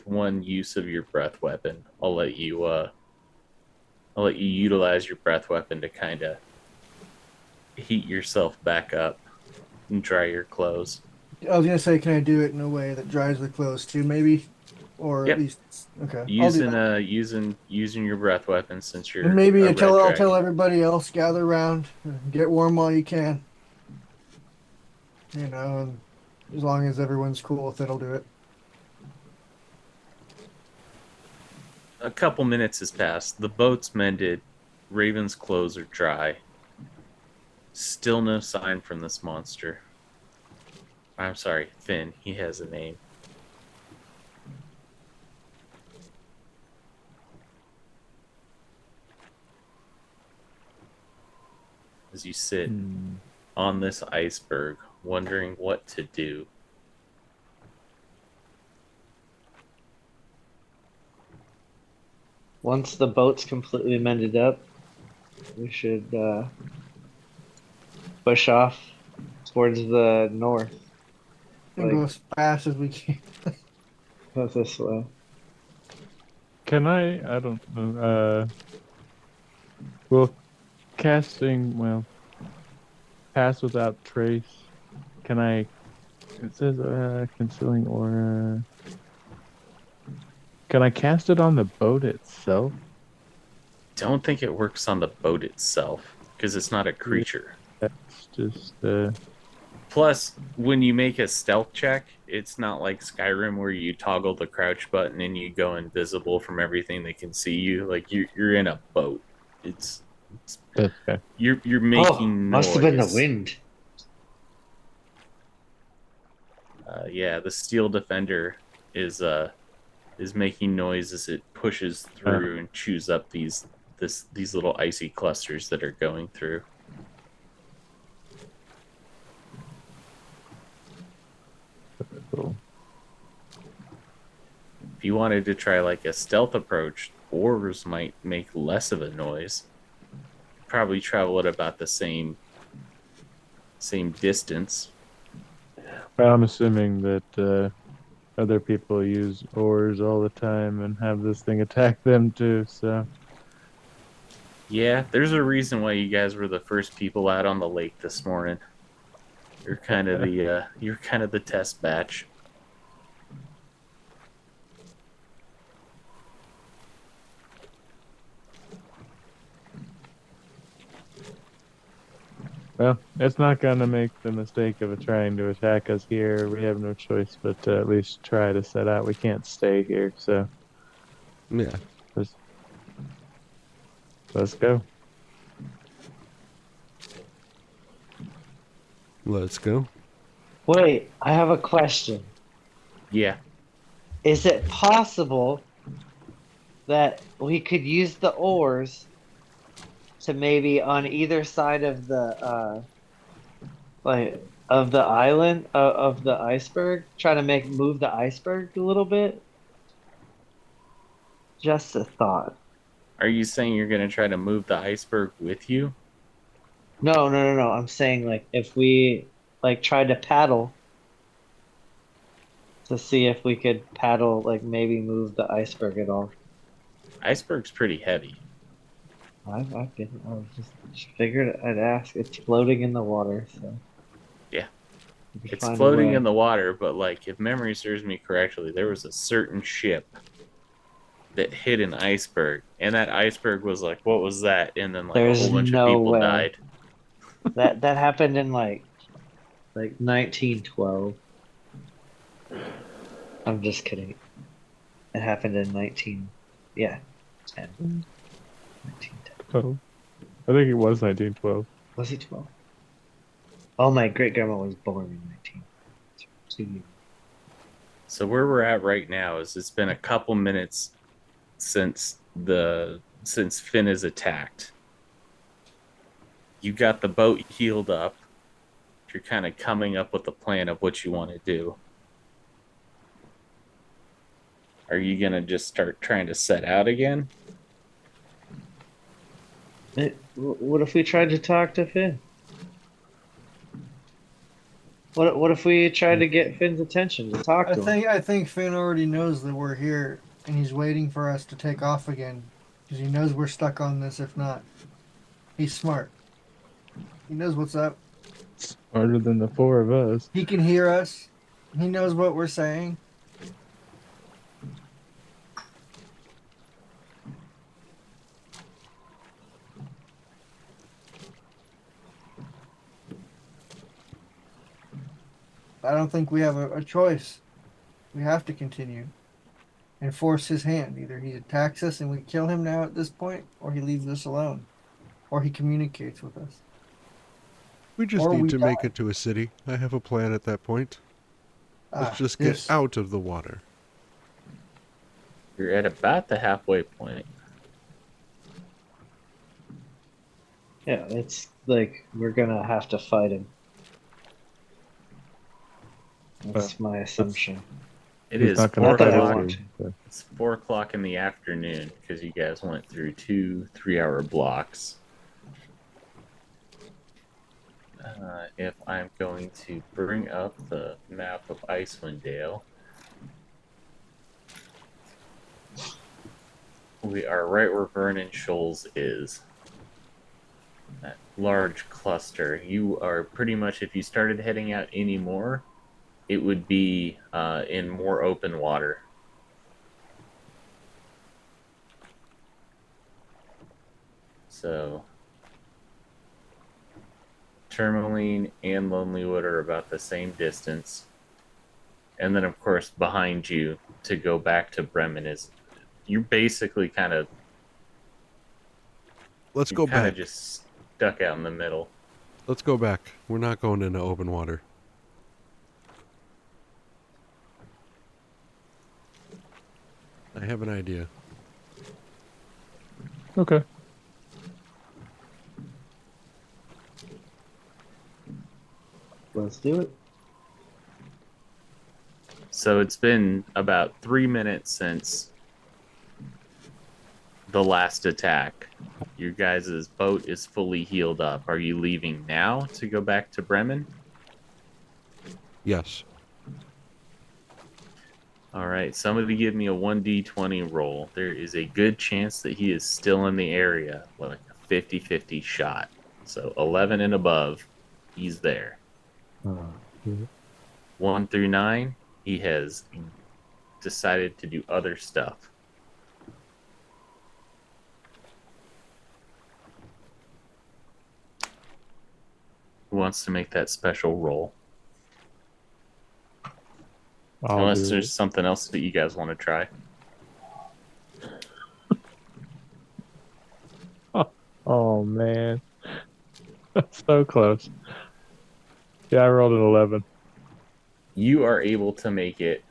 one use of your breath weapon. I'll let you utilize your breath weapon to kind of heat yourself back up and dry your clothes. I was gonna say, can I do it in a way that dries the clothes too, maybe, or at Yep. least okay, I'll do Using that. using your breath weapon since And you're maybe a red I'll tell dragon. everybody else, gather around, get warm while you can. And as long as everyone's cool with it, I'll do it. A couple minutes has passed. The boat's mended. Raven's clothes are dry. Still no sign from this monster. I'm sorry, Finn. He has a name. as you sit Hmm. on this iceberg, wondering what to do. Once the boat's completely mended up, we should push off towards the north. And go Like, as fast as we can. go this way. Can I don't know. Well, pass without trace. Can I? It says concealing aura. Can I cast it on the boat itself? Don't think it works on the boat itself because it's not a creature. That's just Plus, when you make a stealth check, it's not like Skyrim where you toggle the crouch button and you go invisible from everything that can see you. Like you're in a boat. It's okay. you're Oh, making noise. must have been the wind. Yeah, the steel defender is making noise as it pushes through and chews up these little icy clusters that are going through. Cool. If you wanted to try like a stealth approach, oars might make less of a noise. Probably travel at about the same distance. Well, I'm assuming that other people use oars all the time and have this thing attack them too. So Yeah, there's a reason why you guys were the first people out on the lake this morning. You're kind of the test batch. well, it's not gonna make the mistake of trying to attack us here. We have no choice but to at least try to set out. We can't stay here, so Yeah. let's go. Let's go. Wait, I have a question. Yeah, Is it possible that we could use the oars to maybe on either side of the of the island of the iceberg, try to move the iceberg a little bit? Just a thought. are you saying you're gonna try to move the iceberg with you? No. I'm saying like if we like tried to paddle to see if we could paddle, like maybe move the iceberg at all. Iceberg's pretty heavy. I was just figured I'd ask. It's floating in the water, so Yeah. we could It's find a floating way. in the water, but like if memory serves me correctly, there was a certain ship that hit an iceberg, and that iceberg was like, "What was that?" And then like a There's whole bunch of no people way. died. That happened in like 1912. I'm just kidding. It happened in 10. 1910. Oh, I think it was 1912. Was he 12? Oh, my great grandma was born in 19. So where we're at right now is it's been a couple minutes since Finn is attacked. You got the boat healed up. You're kind of coming up with a plan of what you want to do. Are you gonna just start trying to set out again? What if we tried to talk to Finn? What if we tried to get Finn's attention to talk to him? I think Finn already knows that we're here and he's waiting for us to take off again because he knows we're stuck on this if not. He's smart. He knows what's up. Smarter than the four of us. He can hear us. He knows what we're saying. I don't think we have a choice. We have to continue and force his hand. Either he attacks us and we kill him now at this point, or he leaves us alone, or he communicates with us. We just Or need we to die. make it to a city. I have a plan at that point. Let's just get out of the water. You're at about the halfway point. Yeah, it's like we're gonna have to fight him. That's my assumption. It He's is not gonna four Not that fight I us o'clock. want here. to. So. It's 4 o'clock in the afternoon because you guys went through 2 3-hour blocks. If I'm going to bring up the map of Icewind Dale, we are right where Vernon Shoals is. That large cluster. You are pretty much, if you started heading out anymore, it would be in more open water. So, Tourmaline and Lonelywood are about the same distance. And then, of course, behind you to go back to Bremen is you're basically kind of Let's go back. just stuck out in the middle. Let's go back. We're not going into open water. I have an idea. Okay. Let's do it. So it's been about 3 minutes since the last attack. Your guys' boat is fully healed up. Are you leaving now to go back to Bremen? Yes. All right, somebody give me a 1d20 roll. There is a good chance that he is still in the area, like a 50-50 shot. So 11 and above, he's there. 1 through 9, he has decided to do other stuff. Who wants to make that special roll? Unless there's something else that you guys want to try. Oh man. So close. Yeah, I rolled an 11. You are able to make it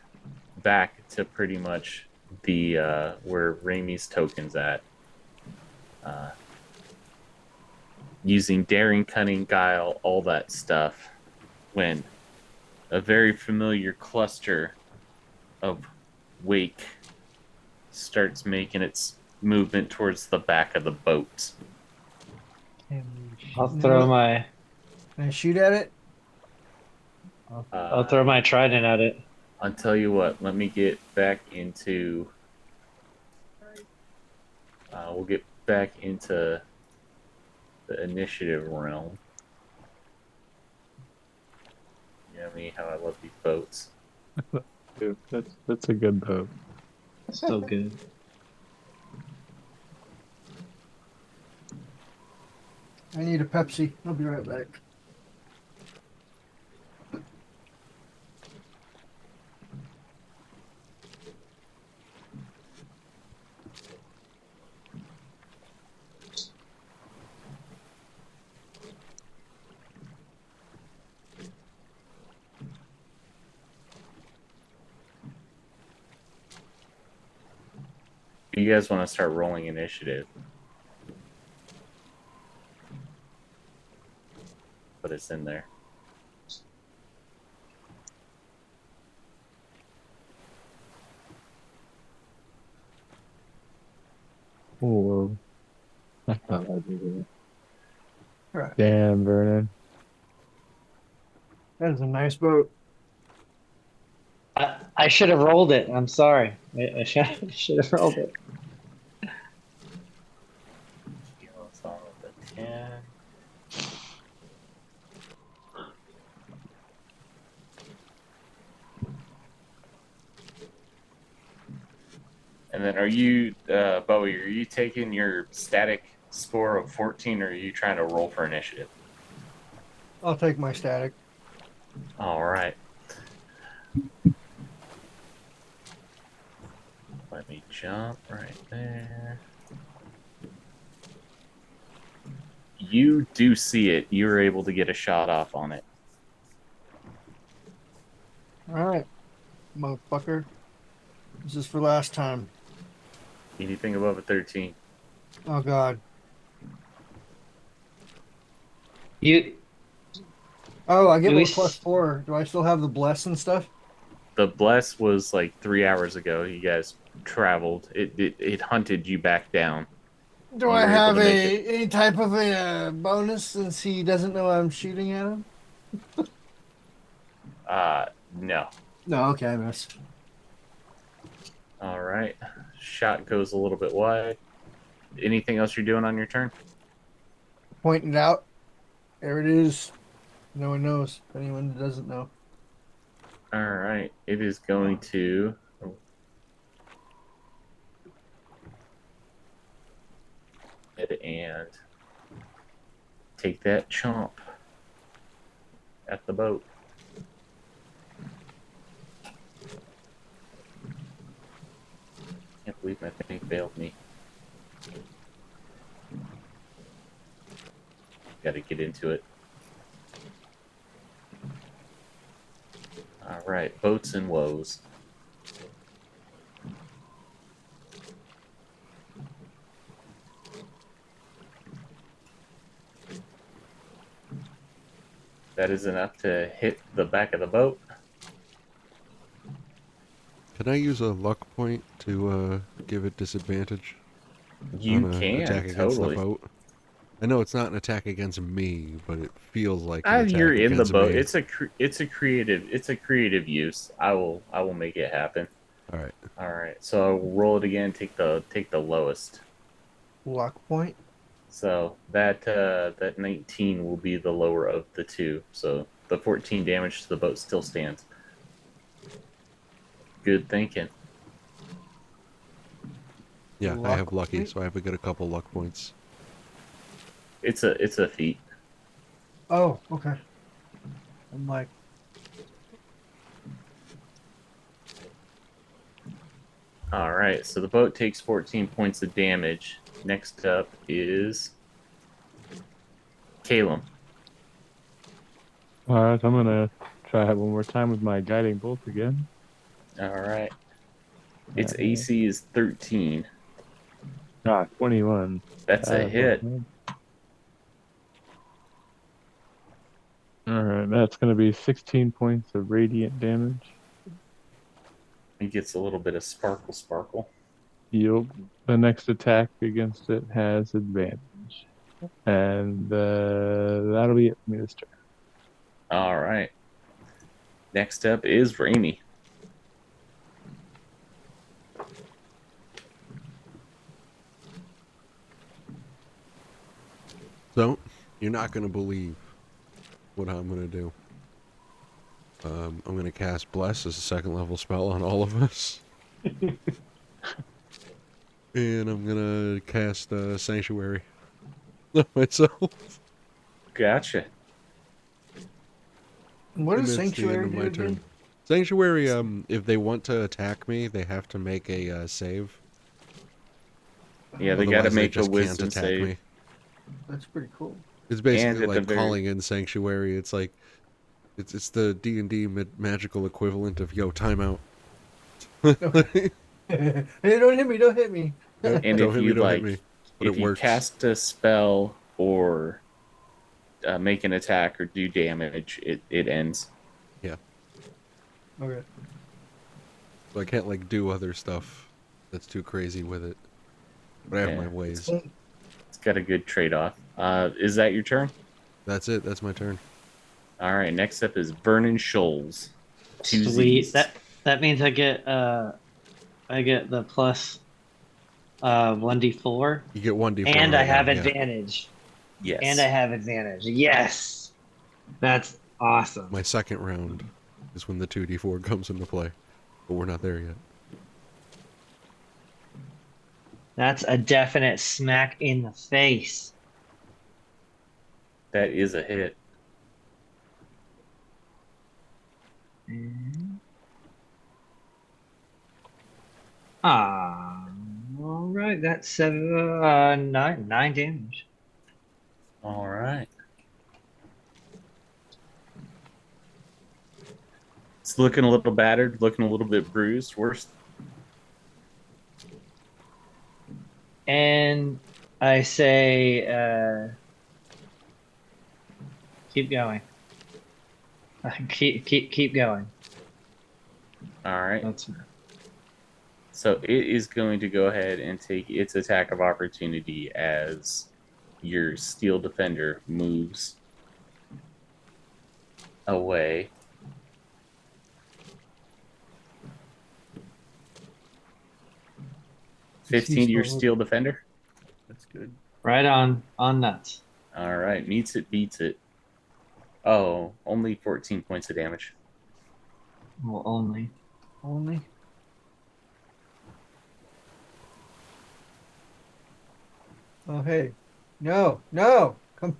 back to pretty much the where Raimi's token's at. Using daring, cunning, guile, all that stuff, when a very familiar cluster of wake starts making its movement towards the back of the boat. I'll throw my Can I shoot at it? I'll throw my trident at it. I'll tell you what, let me get back into we'll get back into the initiative realm. You know me, how I love these boats. Dude, that's a good boat. Still good. I need a Pepsi. I'll be right back. You guys want to start rolling initiative? But it's in there. Oh, I thought I'd do that. Right. Damn, Vernon. That is a nice boat. I should have rolled it. I'm sorry. I should have rolled it. It's on with a 10. And then are you, Bowie, are you taking your static score of 14 or are you trying to roll for initiative? I'll take my static. All right. Let me jump right there. You do see it. You were able to get a shot off on it. All right, motherfucker. This is for last time. Anything above a 13. Oh God. You Oh, I get do we my +4. Do I still have the bless and stuff? The bless was like 3 hours ago. You guys traveled. It hunted you back down. Do You I were able have to make it. any type of a bonus since he doesn't know I'm shooting at him? No. No, okay, I missed. All right. Shot goes a little bit wide. Anything else you're doing on your turn? Pointing it out. There it is. No one knows. Anyone doesn't know. All right. It is going to. And take that chomp at the boat. Can't believe my thing failed me. Got to get into it. All right, boats and woes. That is enough to hit the back of the boat. Can I use a luck point to give it disadvantage You on an can attack against the totally. boat? I know it's not an attack against me, but it feels like an attack You're in the against boat. me. It's a creative use. I will make it happen. All right. All right. So I'll roll it again. Take the lowest. Luck point. So that 19 will be the lower of the two. So the 14 damage to the boat still stands. Good thinking. Yeah, I Luck have lucky, point? so I have to get a couple luck points. It's a feat. Oh, okay. I'm like, All right. So the boat takes 14 points of damage. Next up is Calum. All right, I'm gonna try it one more time with my guiding bolt again. All right. Its Uh, AC is 13. 21. That's a hit. All right, that's gonna be 16 points of radiant damage. He gets a little bit of sparkle. Yep. The next attack against it has advantage, and that'll be it for me this turn. All right. Next up is Rime. So, you're not going to believe what I'm going to do. I'm going to cast Bless as a second level spell on all of us. And I'm going to cast Sanctuary on myself. Gotcha. what And does that's the end Sanctuary of do my again? turn. Sanctuary, if they want to attack me, they have to make a save. Yeah, they got to Otherwise, make a just can't wisdom attack save. me. That's pretty cool. It's basically at the like very- calling in Sanctuary. It's like it's the D&D magical equivalent of yo timeout. Okay. Hey, don't hit me! Don't hit me! Yep, And don't if hit me, you don't hit like, me. But if it you works. cast a spell or make an attack or do damage, it ends. Yeah. Okay. So I can't like do other stuff that's too crazy with it. But I have Yeah. my ways. It's got a good trade-off. Is that your turn? That's it. That's my turn. All right. Next up is Vernon Shoals. Two Sweet. Z's. That means I get the plus 1d4, You get 1d4 and I right have now. Yeah. advantage. Yes. And I have advantage. Yes. That's awesome. My second round is when the 2d4 comes into play. But we're not there yet. That's a definite smack in the face. That is a hit. All right, that's nine damage. All right. It's looking a little battered, looking a little bit bruised. Worse. And I say, Keep going. Keep going. All right. That's So it is going to go ahead and take its attack of opportunity as your steel defender moves away. He's 15 to your slowed. steel defender. That's good. right on nuts. All right, meets it, beats it. Oh, only 14 points of damage. Well, only. Only. Oh, hey. No, no. Come.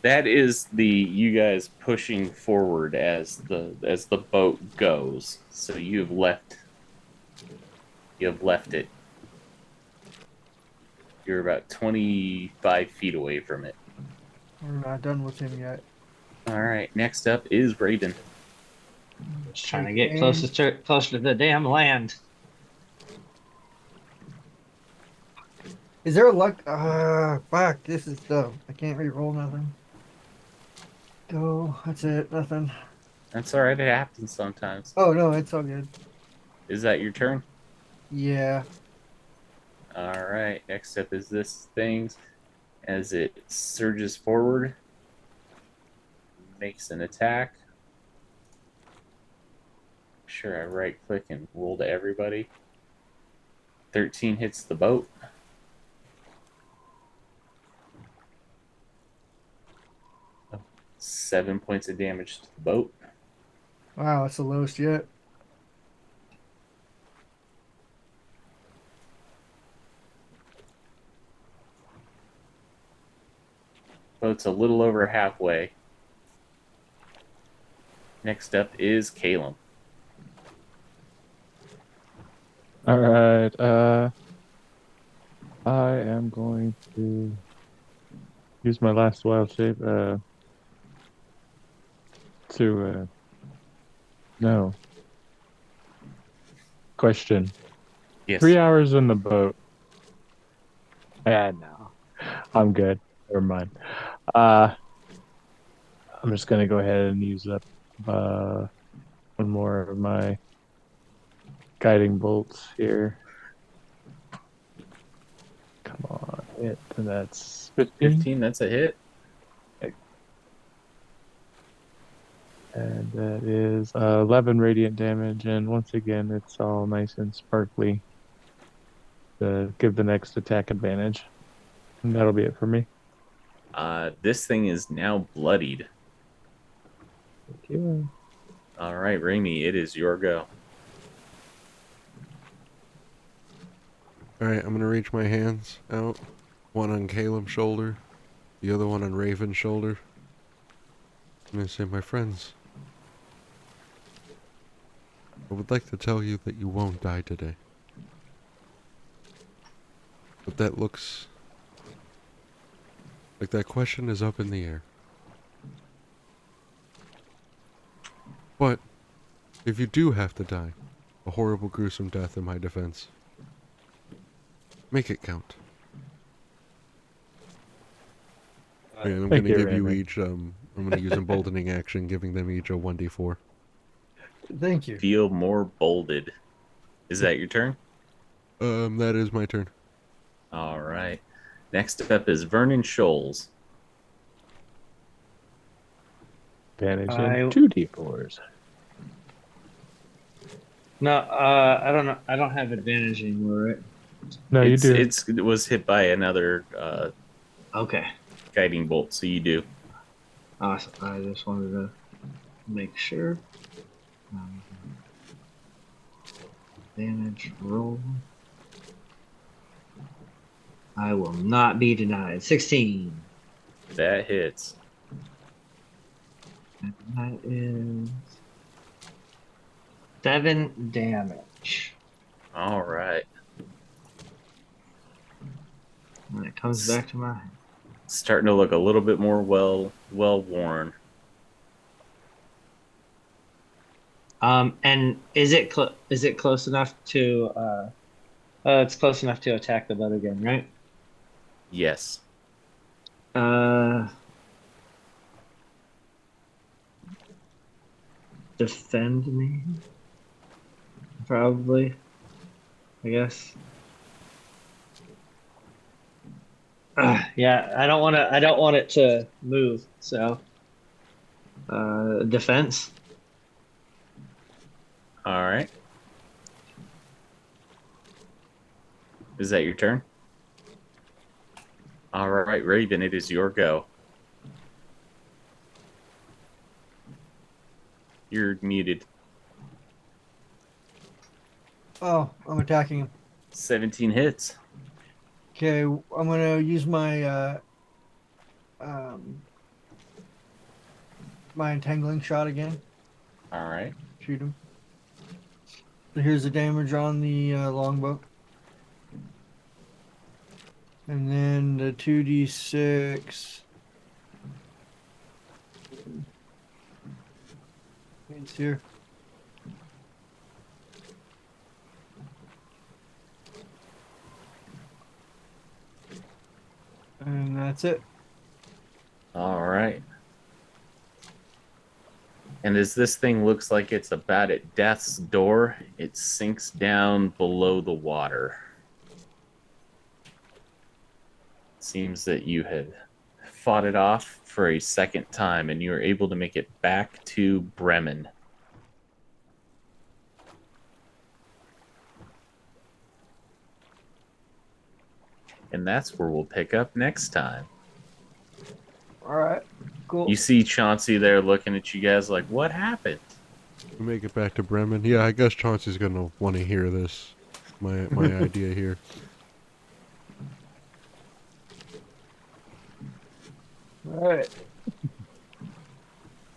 That is the you guys pushing forward as the boat goes. So you have left it. You're about 25 feet away from it. We're not done with him yet. All right, next up is Raven. Just trying to Take get aim. closer to the damn land. Is there a luck? Fuck. This is dumb. I can't re-roll nothing. Go. That's it. Nothing. That's all right. It happens sometimes. Oh, no. It's all good. Is that your turn? Yeah. All right. Next up is this thing. As it surges forward, makes an attack. Sure, I right click and roll to everybody. 13 hits the boat. Oh, 7 points of damage to the boat. Wow. That's the lowest yet. Boat's a little over halfway. Next up is Caleb. All right. I am going to use my last wild shape. No. Question. Yes. 3 hours in the boat. No. I'm good. Never mind. I'm just gonna go ahead and use up one more of my guiding bolts here. Come on, hit. And that's 15. 15, that's a hit. And that is 11 radiant damage. And once again, it's all nice and sparkly to give the next attack advantage. And that'll be it for me. This thing is now bloodied. Thank you. All right, Rime, it is your go. All right, I'm going to reach my hands out. One on Caleb's shoulder, the other one on Raven's shoulder. I'm going to say, my friends, I would like to tell you that you won't die today. But that looks like that question is up in the air. But if you do have to die, a horrible, gruesome death in my defense, make it count. And I'm going Thank to you, give you Raymond. each, I'm going to use emboldening action, giving them each a 1d4. Thank you. Feel more bolded. Is that your turn? That is my turn. All right. Next up is Vernon Scholes. Advantage I- in 2d4s. No, I don't know. I don't have advantage anymore, right? No, you do. It was hit by another Okay. guiding bolt, so you do. Awesome. I just wanted to make sure. Damage roll. I will not be denied. 16. That hits. And that is 7 damage. All right. When it comes back to my hand. Starting to look a little bit more well worn. And is it close enough to it's close enough to attack the boat again, right? Yes. defend me. Probably. I guess. Yeah, I don't want to. I don't want it to move. So, defense. All right. Is that your turn? All right, Raven, it is your go. You're muted. Oh, I'm attacking him. 17 hits. Okay, I'm gonna use my um my entangling shot again. All right. Shoot him. So here's the damage on the longbow. And then the 2d6. It's here. And that's it. All right. And as this thing looks like it's about at death's door, it sinks down below the water. Seems that you had fought it off for a second time and you were able to make it back to Bremen. And that's where we'll pick up next time. All right. Cool. You see Chauncey there looking at you guys like, what happened? We make it back to Bremen. Yeah, I guess Chauncey's gonna want to hear this. My idea here. All right.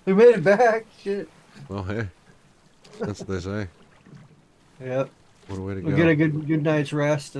We made it back. Shit. Well, hey, that's what they say. Yep. What a way to We'll go. get a good night's rest.